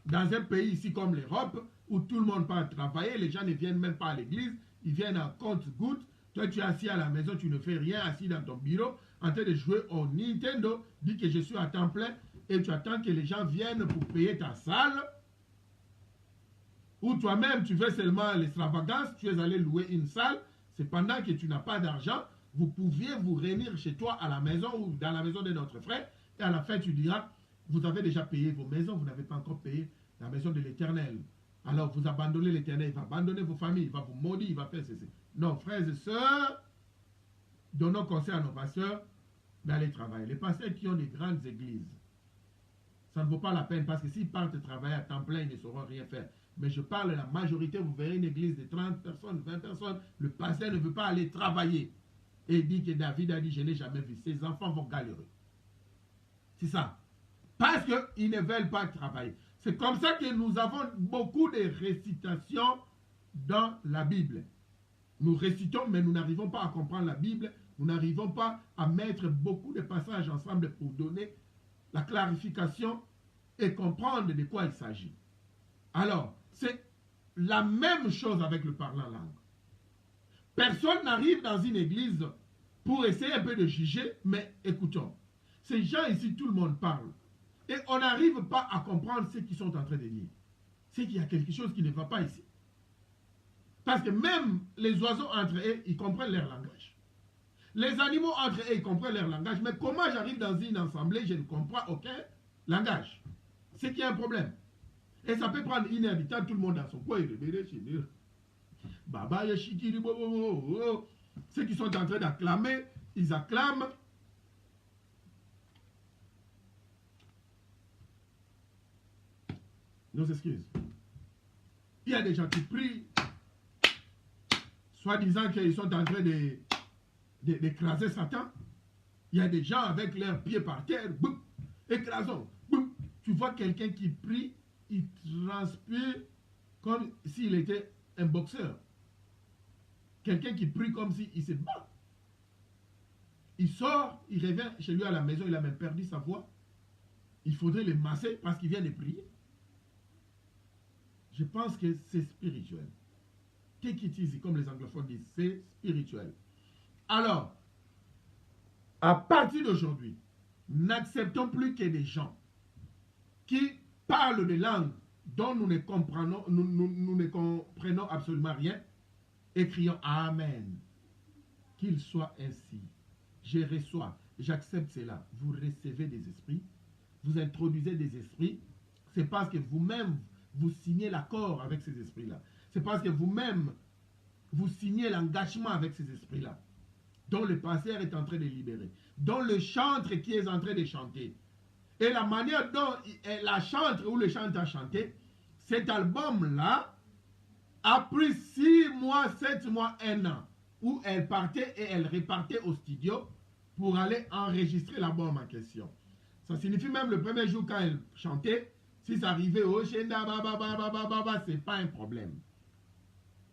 dans un pays ici comme l'Europe, où tout le monde part travailler, les gens ne viennent même pas à l'église, ils viennent en compte-gouttes. Toi, tu es assis à la maison, tu ne fais rien, assis dans ton bureau, en train de jouer au Nintendo, dis que je suis à temps plein, et tu attends que les gens viennent pour payer ta salle, ou toi-même, tu veux seulement l'extravagance, tu es allé louer une salle, c'est pendant que tu n'as pas d'argent, vous pouviez vous réunir chez toi à la maison ou dans la maison de notre frère, et à la fin, tu diras, vous avez déjà payé vos maisons, vous n'avez pas encore payé la maison de l'Éternel. Alors, vous abandonnez l'Éternel, il va abandonner vos familles, il va vous maudire, il va faire ceci. Non, frères et sœurs, donnons conseil à nos pasteurs d'aller travailler. Les pasteurs qui ont des grandes églises, ça ne vaut pas la peine parce que s'ils partent travailler à temps plein, ils ne sauront rien faire. Mais je parle de la majorité, vous verrez une église de 30 personnes, 20 personnes, le pasteur ne veut pas aller travailler. Et il dit que David a dit, je n'ai jamais vu. Ses enfants vont galérer. C'est ça. Parce qu'ils ne veulent pas travailler. C'est comme ça que nous avons beaucoup de récitations dans la Bible. Nous récitons, mais nous n'arrivons pas à comprendre la Bible. Nous n'arrivons pas à mettre beaucoup de passages ensemble pour donner la clarification et comprendre de quoi il s'agit. Alors, c'est la même chose avec le parlant langue. Personne n'arrive dans une église pour essayer un peu de juger, mais écoutons. Ces gens ici, tout le monde parle. Et on n'arrive pas à comprendre ce qu'ils sont en train de dire. C'est qu'il y a quelque chose qui ne va pas ici. Parce que même les oiseaux entre eux, ils comprennent leur langage. Les animaux entre eux, ils comprennent leur langage. Mais comment j'arrive dans une assemblée, je ne comprends aucun langage. C'est qu'il y a un problème. Et ça peut prendre une heure du temps, tout le monde dans son coin. Baba, ceux qui sont en train d'acclamer, ils acclament. Nos excuses. Il y a des gens qui prient, soi-disant qu'ils sont en train d'écraser Satan. Il y a des gens avec leurs pieds par terre, boum, écrasons, boum. Tu vois quelqu'un qui prie, il transpire comme s'il était un boxeur. Quelqu'un qui prie comme s'il se bat. Il sort, il revient chez lui à la maison, il a même perdu sa voix. Il faudrait le masser parce qu'il vient de prier. Je pense que c'est spirituel. Take it easy, comme les anglophones disent, c'est spirituel. Alors, à partir d'aujourd'hui, n'acceptons plus que des gens qui parlent des langues dont nous ne comprenons absolument rien et crions Amen. Qu'il soit ainsi. Je reçois, j'accepte cela. Vous recevez des esprits, vous introduisez des esprits. C'est parce que vous-même, vous signez l'accord avec ces esprits-là. C'est parce que vous-même, vous signez l'engagement avec ces esprits-là, dont le pasteur est en train de libérer, dont le chantre qui est en train de chanter. Et la manière dont la chantre ou le chanteur a chanté, cet album-là a pris 6 mois, 7 mois, 1 an, où elle partait et elle repartait au studio pour aller enregistrer l'album en question. Ça signifie même le premier jour quand elle chantait, si ça arrivait au Shenda, c'est pas un problème.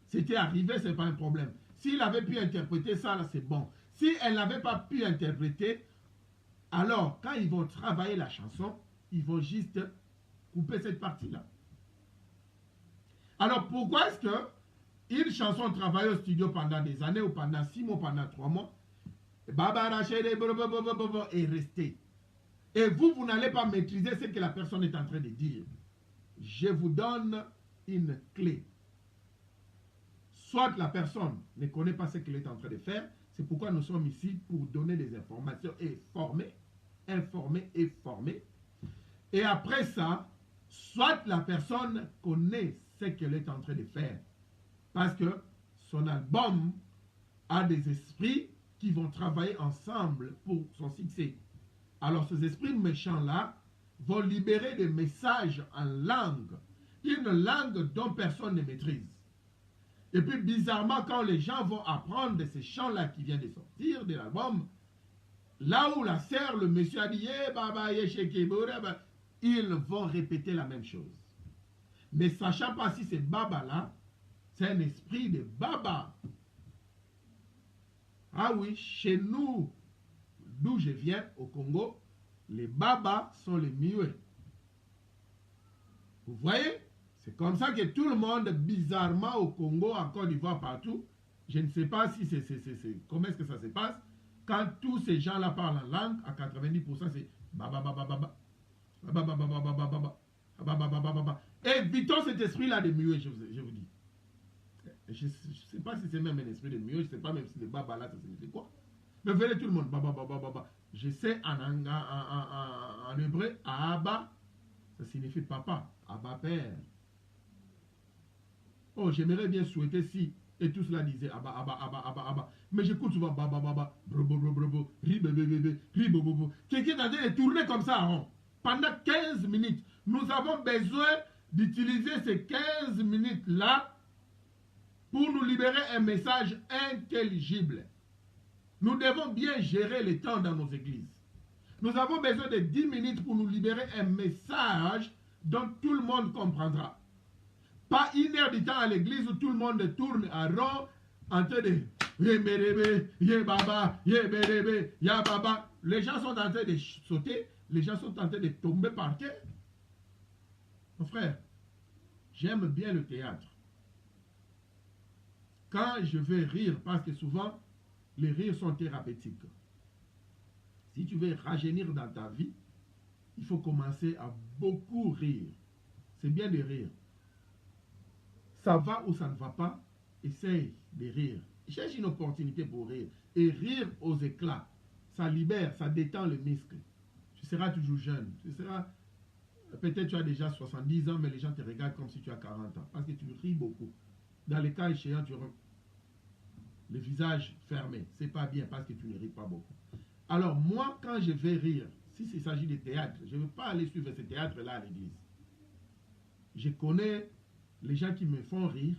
C'était arrivé, c'est pas un problème. S'il avait pu interpréter ça, là, c'est bon. Si elle n'avait pas pu interpréter, alors, quand ils vont travailler la chanson, ils vont juste couper cette partie-là. Alors, pourquoi est-ce que une chanson travaillée au studio pendant des années ou pendant 6 mois, pendant 3 mois, Baba Rachel est resté. Et vous n'allez pas maîtriser ce que la personne est en train de dire. Je vous donne une clé. Soit la personne ne connaît pas ce qu'elle est en train de faire, c'est pourquoi nous sommes ici pour donner des informations et former, informer et former. Et après ça, soit la personne connaît ce qu'elle est en train de faire, parce que son album a des esprits qui vont travailler ensemble pour son succès. Alors ces esprits méchants-là vont libérer des messages en langue, une langue dont personne ne maîtrise. Et puis bizarrement, quand les gens vont apprendre ces chants-là qui viennent de sortir de l'album, là où la sœur, le monsieur a dit, ils vont répéter la même chose. Mais sachant pas si c'est Baba-là, c'est un esprit de Baba. Ah oui, chez nous, d'où je viens, au Congo, les Babas sont les muets. Vous voyez? C'est comme ça que tout le monde, bizarrement, au Congo, en Côte d'Ivoire, partout, je ne sais pas si comment est-ce que ça se passe, quand tous ces gens-là parlent en langue, à 90%, c'est Baba, Baba, Baba, Baba, Baba, Baba, Baba, Baba, Baba, Baba, Baba. Évitons cet esprit-là de muets, je vous dis. Je ne sais pas si c'est même un esprit de muet, je ne sais pas même si le Baba là, ça signifie quoi. Mais venez tout le monde, Baba, Baba, Baba. Je sais en hébreu, Abba, ça signifie papa, Abba père. Oh, j'aimerais bien souhaiter si, et tout cela disait Abba, Abba, Abba, Abba, Abba. Mais j'écoute souvent Baba, Baba, Brobo, Brobo, Brobo, Ribebebe, Ribobobo. Quelqu'un est en train de tourner comme ça, hein, pendant 15 minutes. Nous avons besoin d'utiliser ces 15 minutes-là pour nous libérer un message intelligible. Nous devons bien gérer le temps dans nos églises. Nous avons besoin de 10 minutes pour nous libérer un message dont tout le monde comprendra. Pas 1 heure de temps à l'église où tout le monde tourne à rond en train de Yé Baba, Yé Bédébé, Ya Baba. Les gens sont en train de sauter, les gens sont en train de tomber par terre. Mon frère, j'aime bien le théâtre. Quand je vais rire, parce que souvent, les rires sont thérapeutiques. Si tu veux rajeunir dans ta vie, il faut commencer à beaucoup rire. C'est bien de rire. Ça va ou ça ne va pas, essaye de rire. Cherche une opportunité pour rire. Et rire aux éclats. Ça libère, ça détend le muscle. Tu seras toujours jeune. Tu seras... Peut-être tu as déjà 70 ans, mais les gens te regardent comme si tu as 40 ans. Parce que tu ris beaucoup. Dans les cas échéants, tu auras le visage fermé. C'est pas bien parce que tu ne ris pas beaucoup. Alors moi, quand je vais rire, si il s'agit de théâtre, je ne veux pas aller suivre ce théâtre-là à l'église. Je connais les gens qui me font rire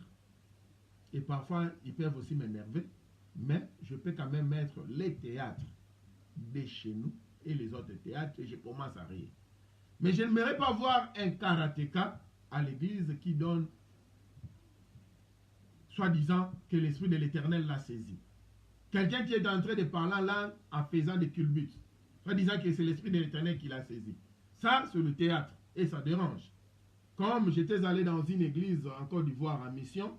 et parfois ils peuvent aussi m'énerver, mais je peux quand même mettre les théâtres de chez nous et les autres théâtres et je commence à rire. Mais je n'aimerais pas voir un karatéka à l'église qui donne soi-disant que l'esprit de l'Éternel l'a saisi. Quelqu'un qui est en train de parler en langue en faisant des culbutes, soi-disant que c'est l'esprit de l'Éternel qui l'a saisi. Ça, c'est le théâtre et ça dérange. Comme j'étais allé dans une église en Côte d'Ivoire en mission,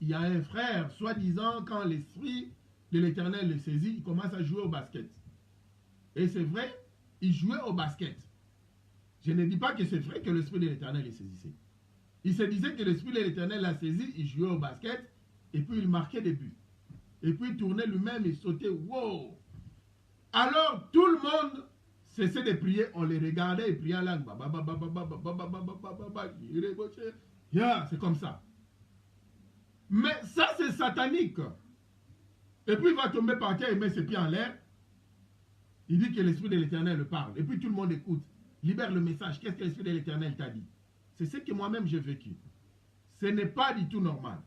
il y a un frère, soi-disant, quand l'esprit de l'Éternel le saisit, il commence à jouer au basket. Et c'est vrai, il jouait au basket. Je ne dis pas que c'est vrai que l'esprit de l'Éternel le saisissait. Il se disait que l'esprit de l'Éternel l'a saisi, il jouait au basket, et puis il marquait des buts. Et puis il tournait lui-même et sautait. Wow! Alors tout le monde cessait de prier, on les regardait et priait en langue. C'est comme ça. Mais ça c'est satanique. Et puis il va tomber par terre et met ses pieds en l'air. Il dit que l'esprit de l'Éternel le parle. Et puis tout le monde écoute. Libère le message. Qu'est-ce que l'esprit de l'Éternel t'a dit? C'est ce que moi-même j'ai vécu. Ce n'est pas du tout normal.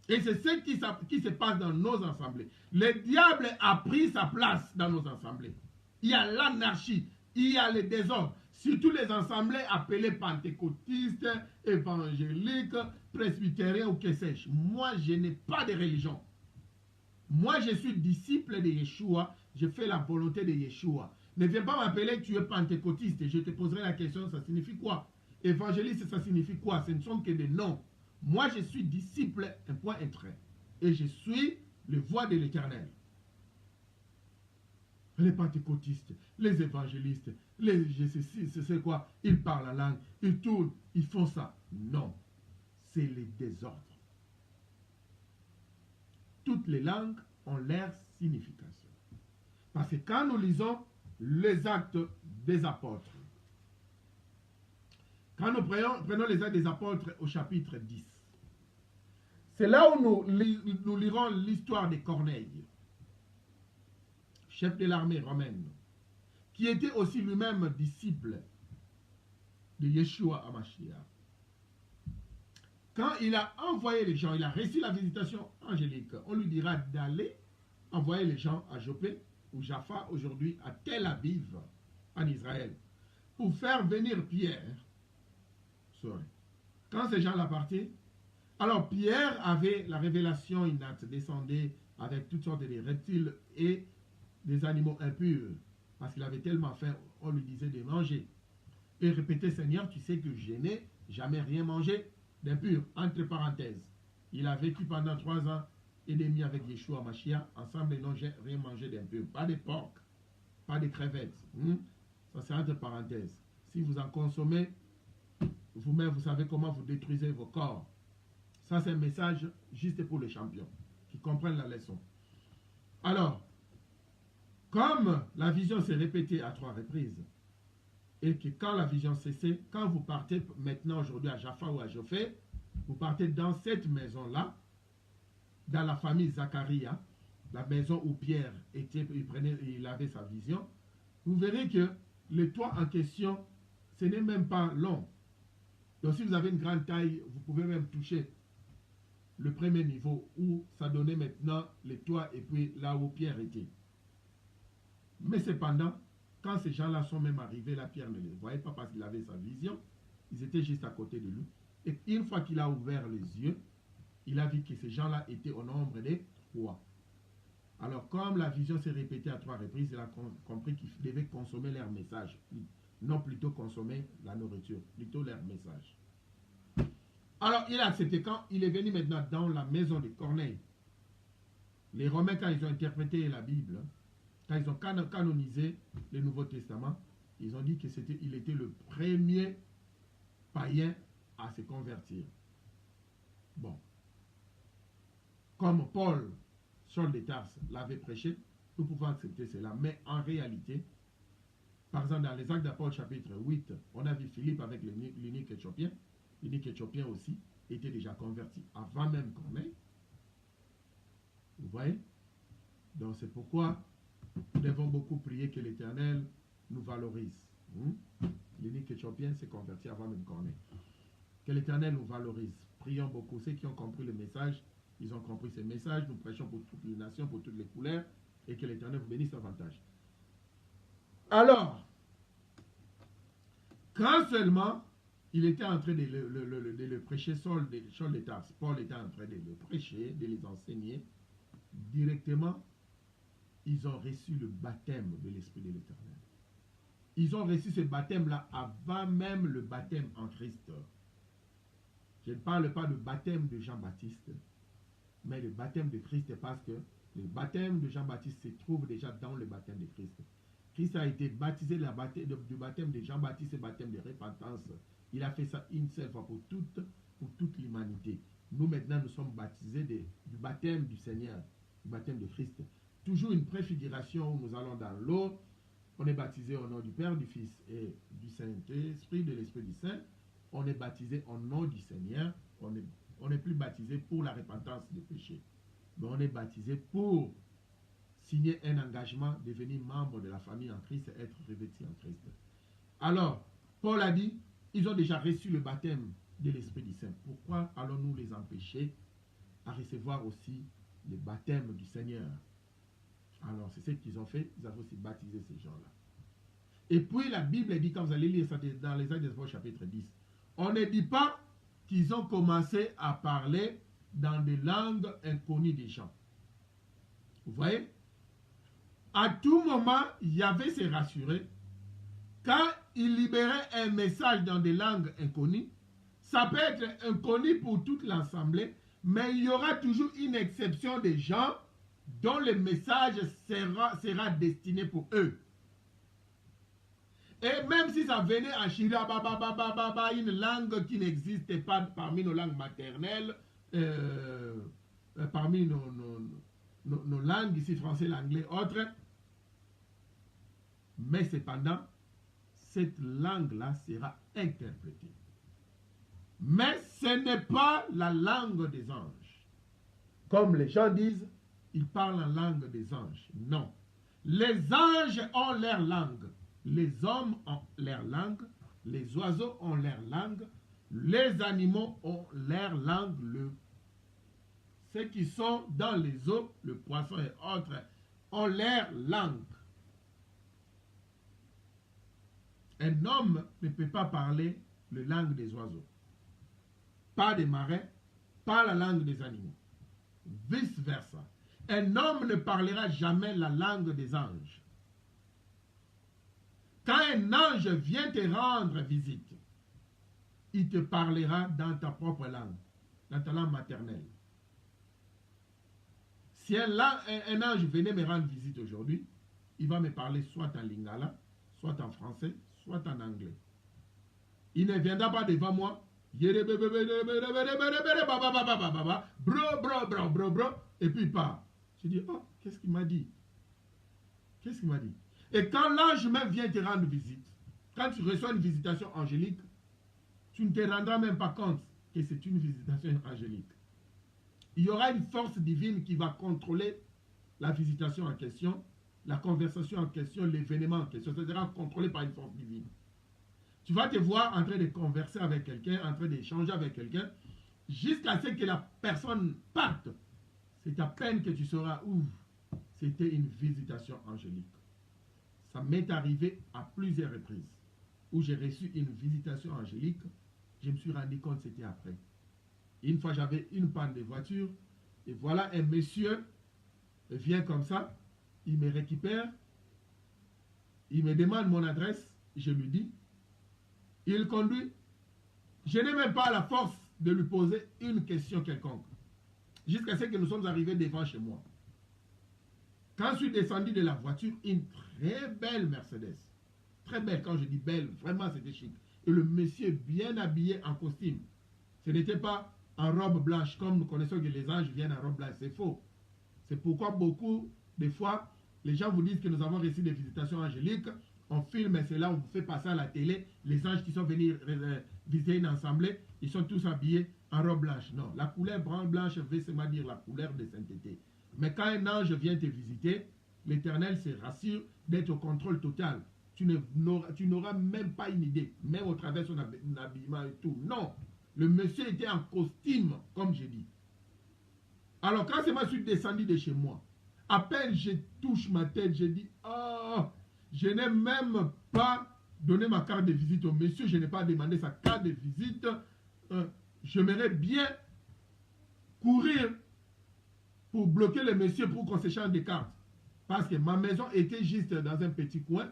Et c'est ce qui se passe dans nos assemblées. Le diable a pris sa place dans nos assemblées. Il y a l'anarchie, il y a le désordre. Surtout les assemblées appelées pentecôtistes, évangéliques, presbytériens ou que sais-je. Moi, je n'ai pas de religion. Moi, je suis disciple de Yeshua. Je fais la volonté de Yeshua. Ne viens pas m'appeler que tu es pentecôtiste. Je te poserai la question, ça signifie quoi? Évangéliste, ça signifie quoi? Ce ne sont que des noms. Moi, je suis disciple, un point, un trait. Et je suis le voix de l'Éternel. Les pentecôtistes, les évangélistes, je sais quoi, ils parlent la langue, ils tournent, ils font ça. Non, c'est le désordre. Toutes les langues ont leur signification. Parce que quand nous lisons les actes des apôtres, quand nous prenons les actes des apôtres au chapitre 10, c'est là où nous lirons l'histoire de Corneille, chef de l'armée romaine, qui était aussi lui-même disciple de Yeshua HaMashiach. Quand il a envoyé les gens, il a reçu la visitation angélique, on lui dira d'aller envoyer les gens à Jopé ou Jaffa, aujourd'hui à Tel Aviv, en Israël, pour faire venir Pierre. Quand ces gens-là partaient, alors Pierre avait la révélation innate, descendait avec toutes sortes de reptiles et des animaux impurs, parce qu'il avait tellement faim, on lui disait de manger. Et répétait, Seigneur, tu sais que je n'ai jamais rien mangé d'impur, entre parenthèses. Il a vécu pendant 3 ans et demi avec Yeshua Mashiach, ensemble, ils n'ont rien mangé d'impur. Pas de porc, pas de crevettes. Ça, c'est entre parenthèses. Si vous en consommez, vous-même, vous savez comment vous détruisez vos corps. Ça, c'est un message juste pour les champions, qui comprennent la leçon. Alors, comme la vision s'est répétée à 3 reprises, et que quand la vision cessait, quand vous partez maintenant aujourd'hui à Jaffa ou à Jophé, vous partez dans cette maison-là, dans la famille Zacharia, la maison où Pierre était, il avait sa vision, vous verrez que le toit en question, ce n'est même pas long. Donc si vous avez une grande taille, vous pouvez même toucher le premier niveau où ça donnait maintenant le toit et puis là où Pierre était. Mais cependant, quand ces gens-là sont même arrivés, la Pierre ne les voyait pas parce qu'il avait sa vision. Ils étaient juste à côté de lui. Et une fois qu'il a ouvert les yeux, il a vu que ces gens-là étaient au nombre de 3. Alors, comme la vision s'est répétée à 3 reprises, il a compris qu'ils devaient consommer leur message. Non plutôt consommer la nourriture, plutôt leur message. Alors, il a accepté. Quand il est venu maintenant dans la maison de Corneille, les Romains, quand ils ont interprété la Bible, quand ils ont canonisé le Nouveau Testament, ils ont dit qu'il était le premier païen à se convertir. Bon. Comme Paul, Saul de Tarse, l'avait prêché, nous pouvons accepter cela. Mais en réalité, par exemple, dans les Actes d'Apôtres, chapitre 8, on a vu Philippe avec l'unique éthiopien. L'unique éthiopien aussi était déjà converti avant même Corneille. Vous voyez? Donc c'est pourquoi nous devons beaucoup prier que l'Éternel nous valorise. L'unique éthiopien s'est converti avant même Corneille. Que l'Éternel nous valorise. Prions beaucoup. Ceux qui ont compris le message, ils ont compris ce message. Nous prêchons pour toutes les nations, pour toutes les couleurs, et que l'Éternel vous bénisse davantage. Alors, quand seulement il était en train de le prêcher, Saul de Tarse, Paul était en train de le prêcher, de les enseigner, directement, ils ont reçu le baptême de l'Esprit de l'Éternel. Ils ont reçu ce baptême-là avant même le baptême en Christ. Je ne parle pas de baptême de Jean-Baptiste, mais le baptême de Christ, parce que le baptême de Jean-Baptiste se trouve déjà dans le baptême de Christ. Christ a été baptisé du baptême de Jean-Baptiste, le baptême de repentance. Il a fait ça une seule fois pour toute l'humanité. Nous maintenant, nous sommes baptisés du baptême du Seigneur, du baptême de Christ. Toujours une préfiguration où nous allons dans l'eau. On est baptisé au nom du Père, du Fils et du Saint-Esprit, de l'Esprit du Saint. On est baptisé au nom du Seigneur. On n'est plus baptisé pour la repentance des péchés. Mais on est baptisé pour signer un engagement, devenir membre de la famille en Christ et être revêtu en Christ. Alors, Paul a dit, ils ont déjà reçu le baptême de l'Esprit du Saint. Pourquoi allons-nous les empêcher à recevoir aussi le baptême du Seigneur? Alors, c'est ce qu'ils ont fait. Ils ont aussi baptisé ces gens-là. Et puis, la Bible dit, quand vous allez lire ça dans les Actes des Apôtres, chapitre 10, on ne dit pas qu'ils ont commencé à parler dans des langues inconnues des gens. Vous voyez? À tout moment, Yahvé s'est rassuré. Quand il libérait un message dans des langues inconnues, Ça peut être inconnu pour toute l'assemblée, mais il y aura toujours une exception des gens dont le message sera destiné pour eux. Et même si ça venait en Chira, une langue qui n'existait pas parmi nos langues maternelles, parmi nos langues ici, français, l'anglais, autres, mais cependant, cette langue-là sera interprétée. Mais ce n'est pas la langue des anges. Comme les gens disent, ils parlent en langue des anges. Non. Les anges ont leur langue. Les hommes ont leur langue. Les oiseaux ont leur langue. Les animaux ont leur langue. Ceux qui sont dans les eaux, le poisson et autres, ont leur langue. Un homme ne peut pas parler la langue des oiseaux, pas des marins, pas la langue des animaux. Vice-versa. Un homme ne parlera jamais la langue des anges. Quand un ange vient te rendre visite, il te parlera dans ta propre langue, dans ta langue maternelle. Si un ange venait me rendre visite aujourd'hui, il va me parler soit en lingala, soit en français, soit en anglais. Il ne viendra pas devant moi, bro, et puis il part. Je dis, oh, qu'est-ce qu'il m'a dit? Qu'est-ce qu'il m'a dit? Et quand l'ange même vient te rendre visite, quand tu reçois une visitation angélique, tu ne te rendras même pas compte que c'est une visitation angélique. Il y aura une force divine qui va contrôler la visitation en question, la conversation en question, l'événement en question. Ça sera contrôlé par une force divine. Tu vas te voir en train de converser avec quelqu'un, en train d'échanger avec quelqu'un, jusqu'à ce que la personne parte. C'est à peine que tu sauras où c'était une visitation angélique. Ça m'est arrivé à plusieurs reprises où j'ai reçu une visitation angélique. Je me suis rendu compte que c'était après. Une fois, j'avais une panne de voiture et voilà un monsieur vient comme ça, il me récupère, il me demande mon adresse, je lui dis, il conduit. Je n'ai même pas la force de lui poser une question quelconque. Jusqu'à ce que nous sommes arrivés devant chez moi. Quand je suis descendu de la voiture, une très belle Mercedes. Très belle, quand je dis belle, vraiment c'était chic. Et le monsieur bien habillé en costume. Ce n'était pas en robe blanche, comme nous connaissons que les anges viennent en robe blanche. C'est faux. C'est pourquoi beaucoup, des fois, les gens vous disent que nous avons reçu des visitations angéliques. On filme cela, on vous fait passer à la télé. Les anges qui sont venus visiter une assemblée, ils sont tous habillés en robe blanche. Non, la couleur blanche veut seulement dire la couleur de sainteté. Mais quand un ange vient te visiter, l'Éternel se rassure d'être au contrôle total. Tu n'auras même pas une idée, même au travers de son habillement et tout. Non, le monsieur était en costume, comme je dis. Alors quand je suis descendu de chez moi, à peine je touche ma tête, je dis, oh, je n'ai même pas donné ma carte de visite au monsieur, je n'ai pas demandé sa carte de visite. J'aimerais bien courir pour bloquer le monsieur pour qu'on s'échange des cartes. Parce que ma maison était juste dans un petit coin.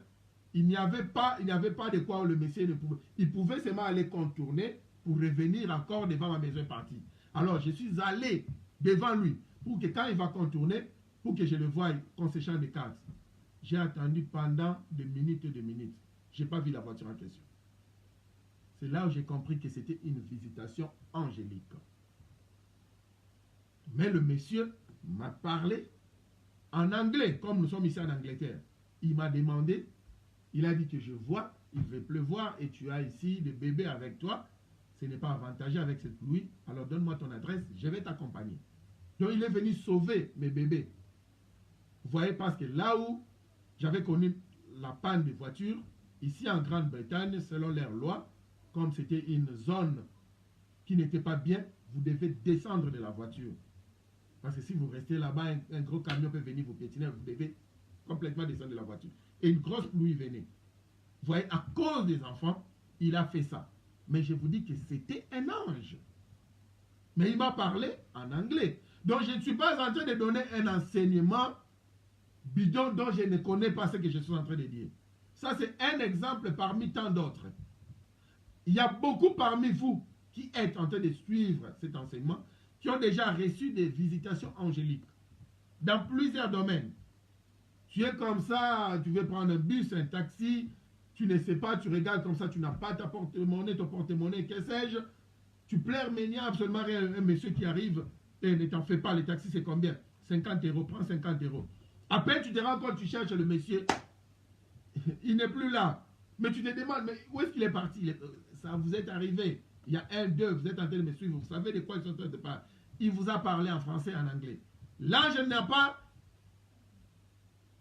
Il n'y avait pas de quoi le monsieur ne pouvait. Il pouvait seulement aller contourner pour revenir encore devant ma maison partie. Alors je suis allé devant lui pour que quand il va contourner, pour que je le voie, qu'on s'échange des cartes. J'ai attendu pendant des minutes et des minutes. Je n'ai pas vu la voiture en question. C'est là où j'ai compris que c'était une visitation angélique. Mais le monsieur m'a parlé en anglais, comme nous sommes ici en Angleterre. Il m'a demandé, il a dit que je vois, il va pleuvoir et tu as ici des bébés avec toi. Ce n'est pas avantageux avec cette pluie. Alors donne-moi ton adresse, je vais t'accompagner. Donc il est venu sauver mes bébés. Vous voyez, parce que là où j'avais connu la panne de voiture, ici en Grande-Bretagne, selon leurs lois, comme c'était une zone qui n'était pas bien, vous devez descendre de la voiture. Parce que si vous restez là-bas, un gros camion peut venir vous piétiner, vous devez complètement descendre de la voiture. Et une grosse pluie venait. Vous voyez, à cause des enfants, il a fait ça. Mais je vous dis que c'était un ange. Mais il m'a parlé en anglais. Donc je ne suis pas en train de donner un enseignement bidon dont je ne connais pas ce que je suis en train de dire. Ça, c'est un exemple parmi tant d'autres. Il y a beaucoup parmi vous qui êtes en train de suivre cet enseignement, qui ont déjà reçu des visitations angéliques dans plusieurs domaines. Tu es comme ça, tu veux prendre un bus, un taxi, tu ne sais pas, tu regardes comme ça, tu n'as pas ta porte-monnaie, ton porte-monnaie, que sais-je. Tu pleures, mais il n'y a absolument rien. Un monsieur qui arrive, et ne t'en fais pas, le taxi c'est combien? 50 €, prends 50 €. Après, tu te rends compte, tu cherches le monsieur, il n'est plus là. Mais tu te demandes, mais où est-ce qu'il est parti? Ça vous est arrivé. Il y a un, deux, vous êtes en train de me suivre, vous savez de quoi ils sont en train de parler. Il vous a parlé en français et en anglais. Là, je n'ai pas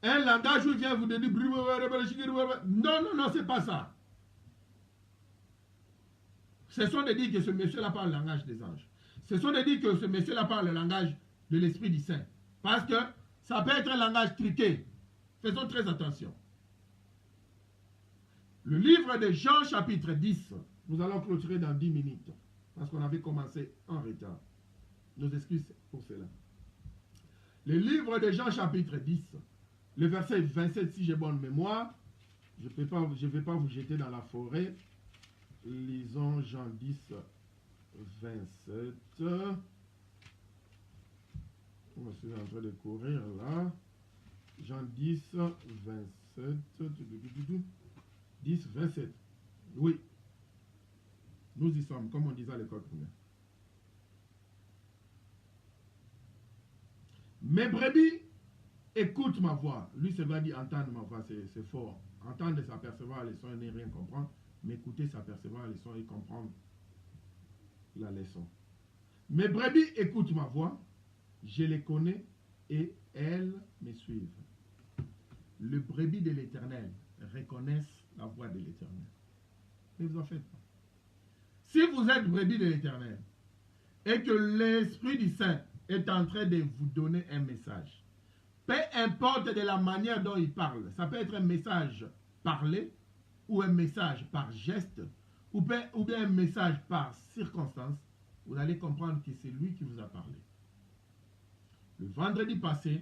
un langage où il vient vous dire non, non, non, c'est pas ça. Ce sont de dire que ce monsieur-là parle le langage des anges. Ce sont de dire que ce monsieur-là parle le langage de l'Esprit du Saint. Parce que ça peut être un langage truqué. Faisons très attention. Le livre de Jean chapitre 10, nous allons clôturer dans 10 minutes. Parce qu'on avait commencé en retard. Nos excuses pour cela. Le livre de Jean chapitre 10, le verset 27, si j'ai bonne mémoire, je ne vais pas vous jeter dans la forêt. Lisons Jean 10, 27. Je suis en train de courir là. Jean 10, 27. 10, 27. Oui. Nous y sommes, comme on disait à l'école primaire. Mes brebis écoute ma voix. Lui, c'est vrai dire entendre ma voix, c'est fort. Entendre, s'apercevoir la leçon et ne rien comprendre. Mais écouter, s'apercevoir la leçon et comprendre la leçon. Mes brebis écoutent ma voix. Je les connais et elles me suivent. Les brebis de l'Éternel reconnaissent la voix de l'Éternel. Ne vous en faites pas. Si vous êtes brebis de l'Éternel et que l'Esprit du Saint est en train de vous donner un message, peu importe de la manière dont il parle, ça peut être un message parlé, ou un message par geste, ou bien un message par circonstance, vous allez comprendre que c'est lui qui vous a parlé. Le vendredi passé,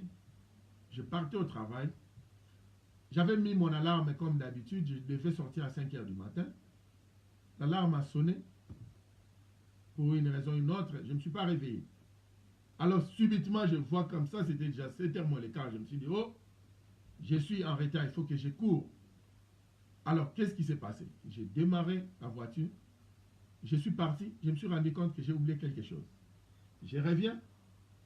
je partais au travail, j'avais mis mon alarme comme d'habitude, je devais sortir à 5 h du matin. L'alarme a sonné, pour une raison ou une autre, je ne me suis pas réveillé. Alors subitement, je vois comme ça, c'était déjà 7 h moins le quart. Je me suis dit, oh, je suis en retard, il faut que je cours. Alors, qu'est-ce qui s'est passé? J'ai démarré la voiture, je suis parti, je me suis rendu compte que j'ai oublié quelque chose. Je reviens,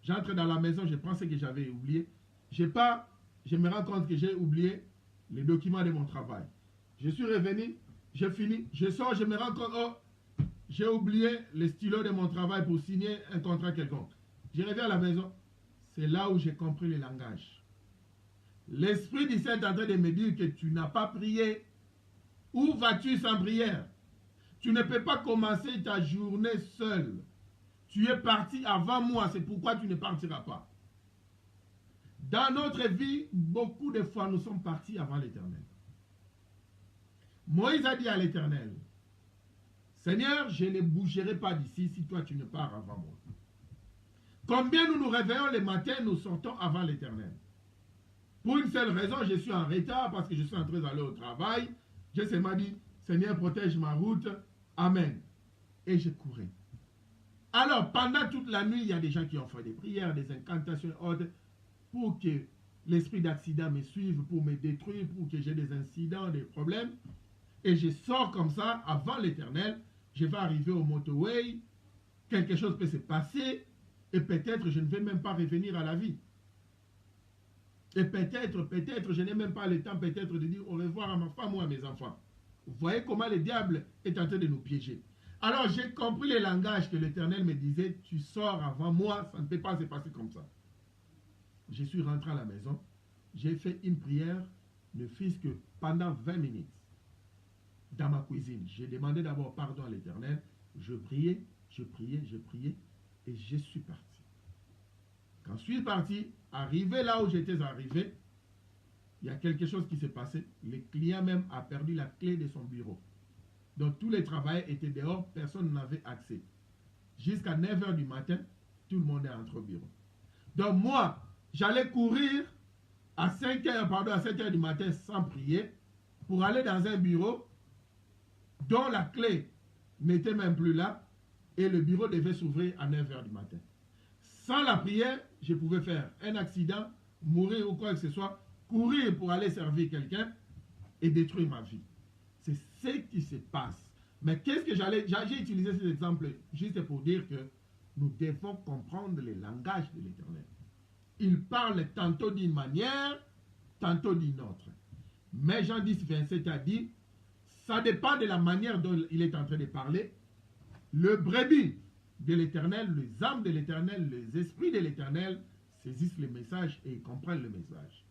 j'entre dans la maison, je prends ce que j'avais oublié. Je me rends compte que j'ai oublié les documents de mon travail. Je suis revenu, j'ai fini, je sors, je me rends compte, oh, j'ai oublié les stylos de mon travail pour signer un contrat quelconque. Je reviens à la maison. C'est là où j'ai compris le langage. L'Esprit du Saint est en train de me dire que tu n'as pas prié. Où vas-tu sans prière? Tu ne peux pas commencer ta journée seul. Tu es parti avant moi, c'est pourquoi tu ne partiras pas. Dans notre vie, beaucoup de fois, nous sommes partis avant l'Éternel. Moïse a dit à l'Éternel, Seigneur, je ne bougerai pas d'ici si toi tu ne pars avant moi. Combien nous nous réveillons le matin, nous sortons avant l'Éternel. Pour une seule raison, je suis en retard parce que je suis en train d'aller au travail. Je seulement dit, Seigneur, protège ma route. Amen. Et je courais. Alors, pendant toute la nuit, il y a des gens qui ont fait des prières, des incantations autres pour que l'esprit d'accident me suive, pour me détruire, pour que j'ai des incidents, des problèmes. Et je sors comme ça, avant l'Éternel. Je vais arriver au motorway. Quelque chose peut se passer. Et peut-être, je ne vais même pas revenir à la vie. Et peut-être, je n'ai même pas le temps peut-être de dire au revoir à ma femme ou à mes enfants. Vous voyez comment le diable est en train de nous piéger. Alors j'ai compris le langage que l'Éternel me disait, tu sors avant moi, ça ne peut pas se passer comme ça. Je suis rentré à la maison, j'ai fait une prière, ne fût-ce que pendant 20 minutes, dans ma cuisine. J'ai demandé d'abord pardon à l'Éternel, je priais, et je suis parti. Quand je suis parti, arrivé là où j'étais arrivé, il y a quelque chose qui s'est passé. Le client même a perdu la clé de son bureau. Donc tous les travailleurs étaient dehors, personne n'avait accès. Jusqu'à 9 h du matin, tout le monde est entré au bureau. Donc moi, j'allais courir à 7 h du matin sans prier pour aller dans un bureau dont la clé n'était même plus là. et le bureau devait s'ouvrir à 9 h du matin. Sans la prière, je pouvais faire un accident, mourir ou quoi que ce soit, courir pour aller servir quelqu'un et détruire ma vie. C'est ce qui se passe. Mais qu'est-ce que j'ai utilisé cet exemple juste pour dire que nous devons comprendre le langage de l'Éternel. Il parle tantôt d'une manière, tantôt d'une autre. Mais Jean 10, 27 a dit, ça dépend de la manière dont il est en train de parler. Le brebis de l'Éternel, les âmes de l'Éternel, les esprits de l'Éternel saisissent le message et comprennent le message.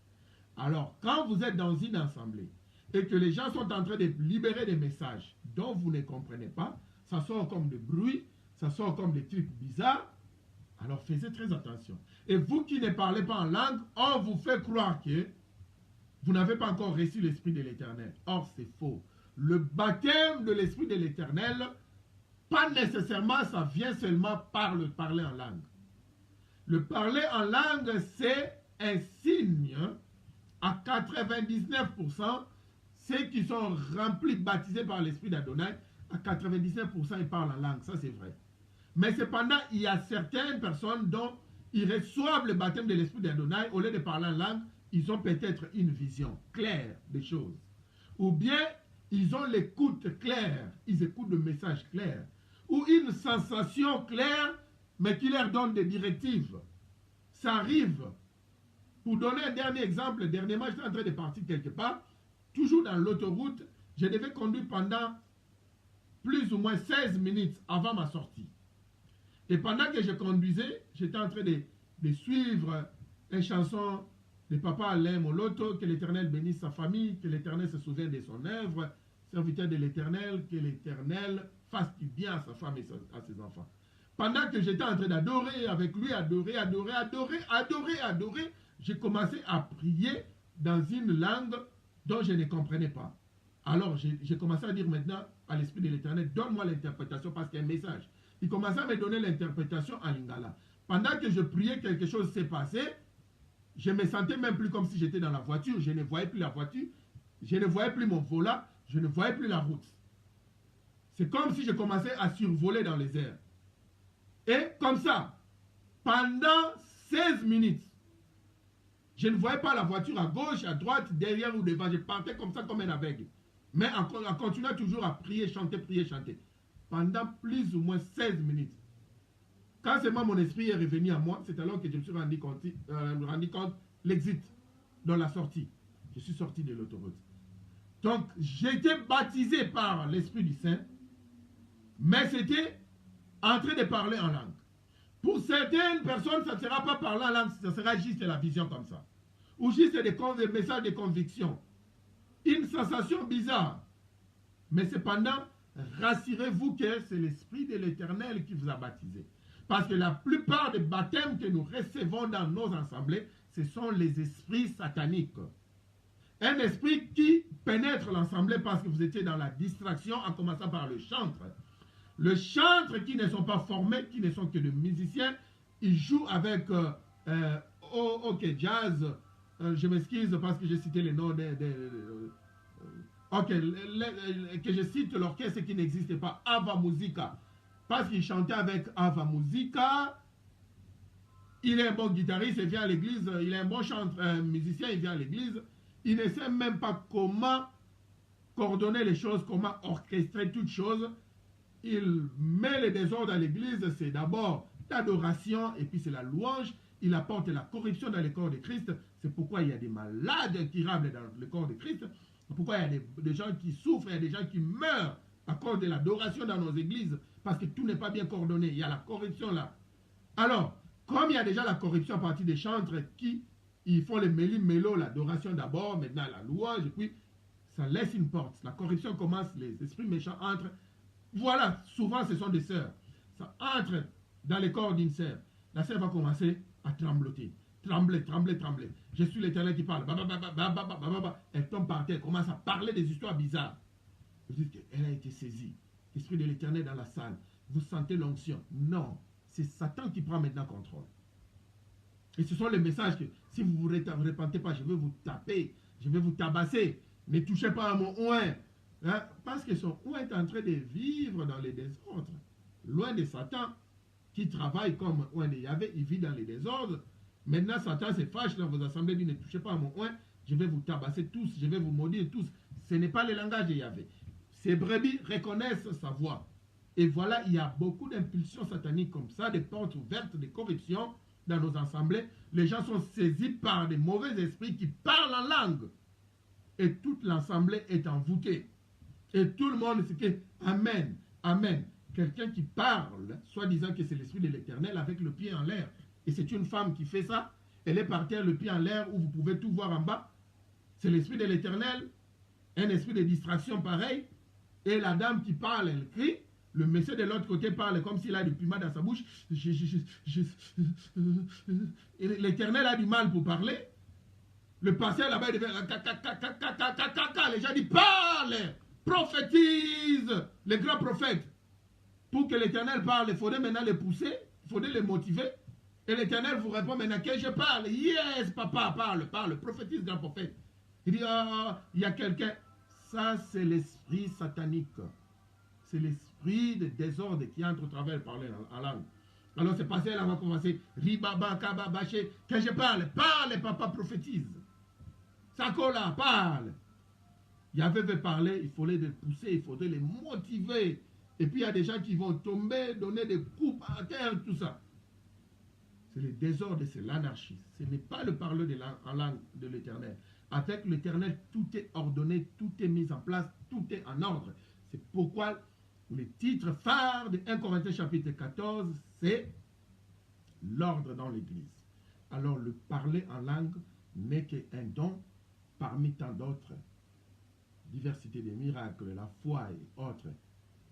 Alors, quand vous êtes dans une assemblée et que les gens sont en train de libérer des messages dont vous ne comprenez pas, ça sort comme des bruits, ça sort comme des trucs bizarres, alors faites très attention. Et vous qui ne parlez pas en langue, on vous fait croire que vous n'avez pas encore reçu l'Esprit de l'Éternel. Or, c'est faux. Le baptême de l'Esprit de l'Éternel, pas nécessairement, ça vient seulement par le parler en langue. Le parler en langue, c'est un signe à 99%. Ceux qui sont remplis, baptisés par l'Esprit d'Adonai, à 99%, ils parlent en langue. Ça, c'est vrai. Mais cependant, il y a certaines personnes dont ils reçoivent le baptême de l'Esprit d'Adonai, au lieu de parler en langue, ils ont peut-être une vision claire des choses. Ou bien, ils ont l'écoute claire, ils écoutent le message clair. Ou une sensation claire, mais qui leur donne des directives. Ça arrive. Pour donner un dernier exemple, dernièrement, j'étais en train de partir quelque part, toujours dans l'autoroute, je devais conduire pendant plus ou moins 16 minutes avant ma sortie. Et pendant que je conduisais, j'étais en train de suivre une chanson de Papa Alain Moloto, que l'Éternel bénisse sa famille, que l'Éternel se souvienne de son œuvre, serviteur de l'Éternel, que l'Éternel fasse du bien à sa femme et à ses enfants. Pendant que j'étais en train d'adorer avec lui, adorer, j'ai commencé à prier dans une langue dont je ne comprenais pas. Alors j'ai commencé à dire maintenant à l'Esprit de l'Éternel, donne-moi l'interprétation parce qu'il y a un message. Il commençait à me donner l'interprétation en lingala. Pendant que je priais, quelque chose s'est passé. Je me sentais même plus comme si j'étais dans la voiture. Je ne voyais plus la voiture. Je ne voyais plus mon volant. Je ne voyais plus la route. C'est comme si je commençais à survoler dans les airs. Et comme ça, pendant 16 minutes, je ne voyais pas la voiture à gauche, à droite, derrière ou devant. Je partais comme ça comme un aveugle. Mais en continuant toujours à prier, chanter. Pendant plus ou moins 16 minutes. Quand seulement mon esprit est revenu à moi, c'est alors que je me suis rendu compte l'exit, dans la sortie. Je suis sorti de l'autoroute. Donc, j'étais baptisé par l'Esprit du Saint, mais c'était en train de parler en langue. Pour certaines personnes, ça ne sera pas parler en langue, ça sera juste la vision comme ça. Ou juste des messages de conviction. Une sensation bizarre. Mais cependant, rassurez-vous que c'est l'Esprit de l'Éternel qui vous a baptisé. Parce que la plupart des baptêmes que nous recevons dans nos assemblées, ce sont les esprits sataniques. Un esprit qui pénètre l'assemblée parce que vous étiez dans la distraction en commençant par le chantre. Le chantre qui ne sont pas formés, qui ne sont que des musiciens, ils jouent avec OK Jazz. Je m'excuse parce que j'ai cité les noms que je cite l'orchestre qui n'existe pas, Ava Musica. Parce qu'il chantait avec Ava Musica. Il est un bon guitariste, il vient à l'église. Il est un bon musicien, il vient à l'église. Il ne sait même pas comment coordonner les choses, comment orchestrer toutes choses. Il met le désordre à l'église. C'est d'abord l'adoration et puis c'est la louange. Il apporte la corruption dans le corps de Christ. C'est pourquoi il y a des malades incurables dans le corps de Christ. C'est pourquoi il y a des gens qui souffrent, il y a des gens qui meurent à cause de l'adoration dans nos églises. Parce que tout n'est pas bien coordonné. Il y a la corruption là. Alors, comme il y a déjà la corruption à partir des chantres qui ils font les méli-mélo, l'adoration d'abord, maintenant la louange, et puis ça laisse une porte. La corruption commence, les esprits méchants entrent. Voilà, souvent ce sont des sœurs. Ça entre dans le corps d'une sœur. La sœur va commencer à trembloter. Trembler. Je suis l'Éternel qui parle. Elle tombe par terre, elle commence à parler des histoires bizarres. Vous dites qu'elle a été saisie. L'Esprit de l'Éternel dans la salle. Vous sentez l'onction. Non, c'est Satan qui prend maintenant contrôle. Et ce sont les messages que si vous ne vous repentez pas, je vais vous taper, je vais vous tabasser. Ne touchez pas à mon oin. Hein? Parce que son oin est en train de vivre dans les désordres. loin de Satan, qui travaille comme oin de Yahvé, il vit dans les désordres. Maintenant, Satan se fâche dans vos assemblées, dit ne touchez pas à mon oin, je vais vous tabasser tous, je vais vous maudire tous. Ce n'est pas le langage de Yahvé. Ces brebis reconnaissent sa voix. Et voilà, il y a beaucoup d'impulsions sataniques comme ça, des portes ouvertes, des corruptions dans nos assemblées. Les gens sont saisis par des mauvais esprits qui parlent en langue. Et toute l'assemblée est envoûtée. Et tout le monde se dit Amen, Amen. Quelqu'un qui parle, soi-disant que c'est l'esprit de l'Éternel avec le pied en l'air. Et c'est une femme qui fait ça. Elle est par terre, le pied en l'air, où vous pouvez tout voir en bas. C'est l'esprit de l'Éternel. Un esprit de distraction pareil. Et la dame qui parle, elle crie. Le monsieur de l'autre côté parle comme s'il a du piment dans sa bouche. L'Éternel a du mal pour parler. Le pasteur là-bas, il devient... Les gens disent, parle, prophétise, les grands prophètes. Pour que l'Éternel parle, il faudrait maintenant les pousser, il faudrait les motiver. Et l'Éternel vous répond maintenant que je parle. Yes, papa, parle, prophétise, grand prophète. Il dit, il y a quelqu'un. Ça, c'est l'esprit satanique. C'est l'esprit de désordre qui entre au travers parler en langue. Alors, c'est passé là, on va commencer. Ribaba, kaba, baché. Que je parle, papa, prophétise. Sakola, parle. Yahvé veut parler, il faudrait les pousser, il faudrait les motiver. Et puis il y a des gens qui vont tomber, donner des coups à terre, tout ça. C'est le désordre, c'est l'anarchie. Ce n'est pas le parler en langue de l'Éternel. Avec l'Éternel, tout est ordonné, tout est mis en place, tout est en ordre. C'est pourquoi le titre phare de 1 Corinthiens chapitre 14, c'est l'ordre dans l'Église. Alors le parler en langue n'est qu'un don parmi tant d'autres. Diversité des miracles, la foi et autres.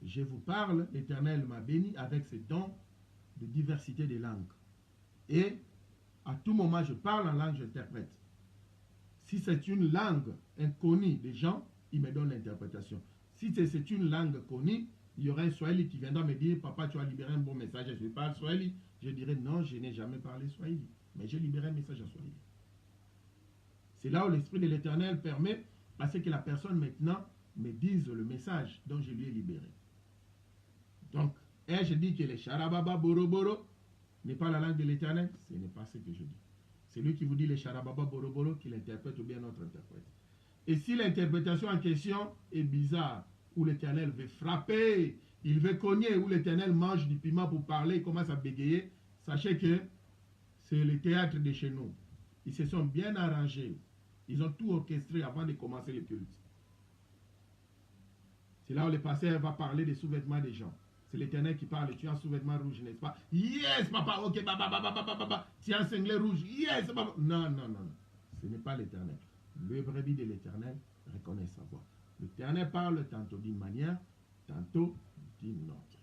Je vous parle, l'Éternel m'a béni avec ces dons de diversité des langues. Et à tout moment, je parle en langue, j'interprète. Si c'est une langue inconnue des gens, il me donne l'interprétation. Si c'est une langue connue, il y aura un Swahili qui viendra me dire, papa, tu as libéré un bon message, je parle Swahili. Je dirai, non, je n'ai jamais parlé Swahili, mais j'ai libéré un message en Swahili. C'est là où l'Esprit de l'Éternel permet à ce que la personne maintenant me dise le message dont je lui ai libéré. Donc, je dis que le charababa boroboro n'est pas la langue de l'Éternel, ce n'est pas ce que je dis. C'est lui qui vous dit le charababa boroboro qui l'interprète ou bien notre interprète. Et si l'interprétation en question est bizarre, où l'Éternel veut frapper, il veut cogner, où l'Éternel mange du piment pour parler, il commence à bégayer, sachez que c'est le théâtre de chez nous. Ils se sont bien arrangés. Ils ont tout orchestré avant de commencer le culte. C'est là où le pasteur va parler des sous-vêtements des gens. C'est l'Éternel qui parle. Tu as un sous-vêtement rouge, n'est-ce pas? Yes, papa, ok, baba. Tu as un singlet rouge. Yes, papa. Non. Ce n'est pas l'Éternel. Le brebis de l'Éternel reconnaît sa voix. L'Éternel parle tantôt d'une manière, tantôt d'une autre.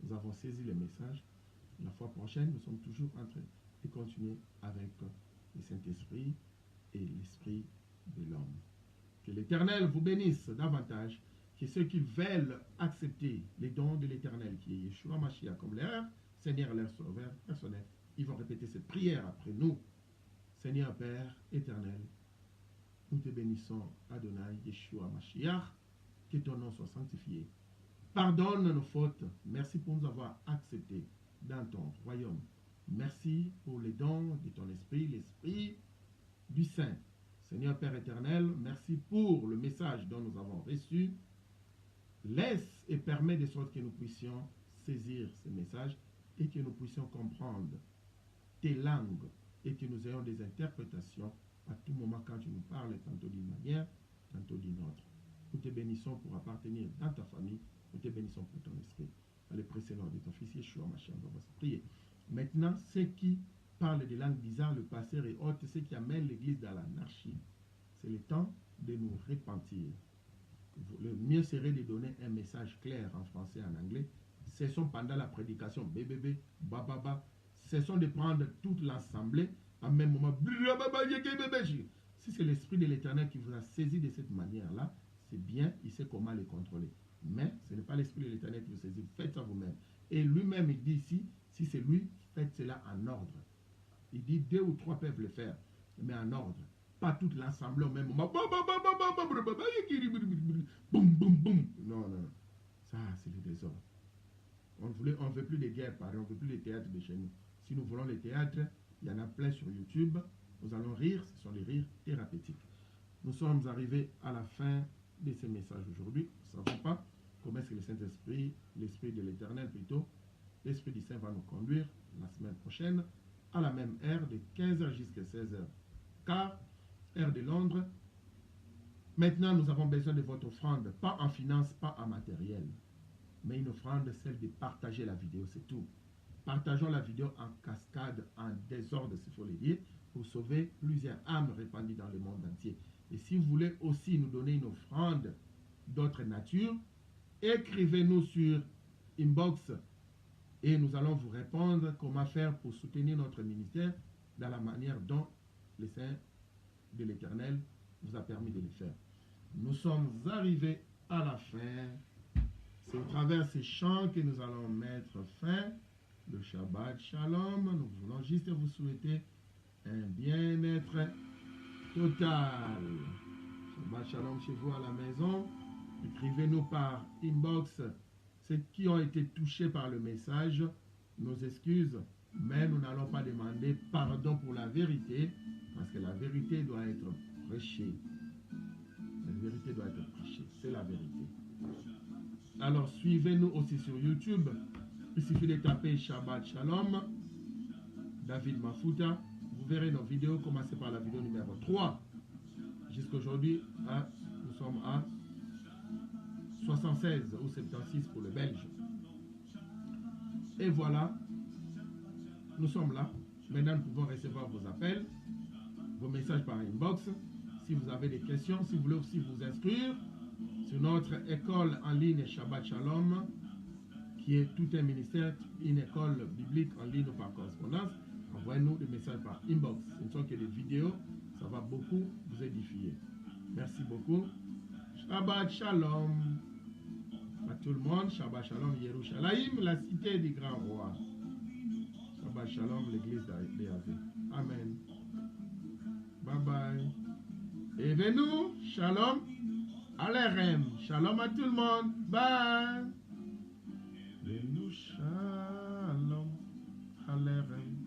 Nous avons saisi le message. La fois prochaine, nous sommes toujours en train de continuer avec le Saint-Esprit et l'Esprit de l'homme. Que l'Éternel vous bénisse davantage que ceux qui veulent accepter les dons de l'Éternel, qui est Yeshua Mashiach comme leur Seigneur, leur Sauveur personnel. Ils vont répéter cette prière après nous. Seigneur Père éternel, nous te bénissons, Adonai, Yeshua Mashiach, que ton nom soit sanctifié. Pardonne nos fautes. Merci pour nous avoir acceptés dans ton royaume. Merci pour les dons de ton esprit, l'esprit du Saint. Seigneur Père éternel, merci pour le message dont nous avons reçu. Laisse et permets de sorte que nous puissions saisir ce message et que nous puissions comprendre tes langues et que nous ayons des interprétations à tout moment quand tu nous parles, tantôt d'une manière, tantôt d'une autre. Nous te bénissons pour appartenir dans ta famille. Nous te bénissons pour ton esprit. À le précieux nom de ton fils Yeshua Mashiach, on va se prier. Maintenant, ceux qui parlent des langues bizarres, le pasteur et autres, ceux qui amènent l'église dans l'anarchie, c'est le temps de nous repentir. Le mieux serait de donner un message clair en français et en anglais. Cessons pendant la prédication, bébé, bababa. Cessons de prendre toute l'assemblée en même moment. Si c'est l'Esprit de l'Éternel qui vous a saisi de cette manière-là, c'est bien, il sait comment les contrôler. Mais ce n'est pas l'Esprit de l'Éternel qui vous saisit. Faites ça vous-même. Et lui-même, il dit ici, si c'est lui, faites cela en ordre. Il dit 2 ou 3 peuvent le faire, mais en ordre. Pas toute l'assemblée au même moment. Boum, boum, boum. Non. Ça, c'est le désordre. On ne veut plus de guerre, pareil, on ne veut plus les théâtres de chez nous. Si nous voulons les théâtres, il y en a plein sur YouTube. Nous allons rire, ce sont des rires thérapeutiques. Nous sommes arrivés à la fin de ces messages aujourd'hui. Nous ne savons pas comment est-ce que le Saint-Esprit, l'Esprit de l'Éternel plutôt, l'Esprit du Saint va nous conduire la semaine prochaine à la même heure de 15h jusqu'à 16h. Car, heure de Londres, maintenant nous avons besoin de votre offrande, pas en finance, pas en matériel, mais une offrande, celle de partager la vidéo, c'est tout. Partageons la vidéo en cascade, en désordre, s'il faut le dire, pour sauver plusieurs âmes répandues dans le monde entier. Et si vous voulez aussi nous donner une offrande d'autre nature, écrivez-nous sur inbox et nous allons vous répondre comment faire pour soutenir notre ministère dans la manière dont le Saint de l'Éternel vous a permis de le faire. Nous sommes arrivés à la fin. C'est au travers de ces chants que nous allons mettre fin. Le Shabbat Shalom. Nous voulons juste vous souhaiter un bien-être total. Shabbat Shalom chez vous à la maison. Écrivez-nous par inbox ceux qui ont été touchés par le message. Nos excuses, mais nous n'allons pas demander pardon pour la vérité, parce que la vérité doit être prêchée. La vérité doit être prêchée, c'est la vérité. Alors suivez-nous aussi sur YouTube. Il suffit de taper Shabbat Shalom, David Mafuta. Vous verrez nos vidéos, commencez par la vidéo numéro 3. Jusqu'aujourd'hui, nous sommes à 76 ou 76 pour le Belge. Et voilà, nous sommes là. Maintenant, nous pouvons recevoir vos appels, vos messages par inbox. Si vous avez des questions, si vous voulez aussi vous inscrire sur notre école en ligne Shabbat Shalom, qui est tout un ministère, une école biblique en ligne ou par correspondance, envoyez-nous des messages par inbox. Ce ne sont que des vidéos, ça va beaucoup vous édifier. Merci beaucoup. Shabbat Shalom à tout le monde. Shabbat Shalom Yerushalayim, la cité du grand roi. Shabbat Shalom l'église d'Yahvé. Amen. Bye bye. Et venez-nous, Shalom Alerem. Shalom à tout le monde. Bye. Venez-nous, Shalom Alerem.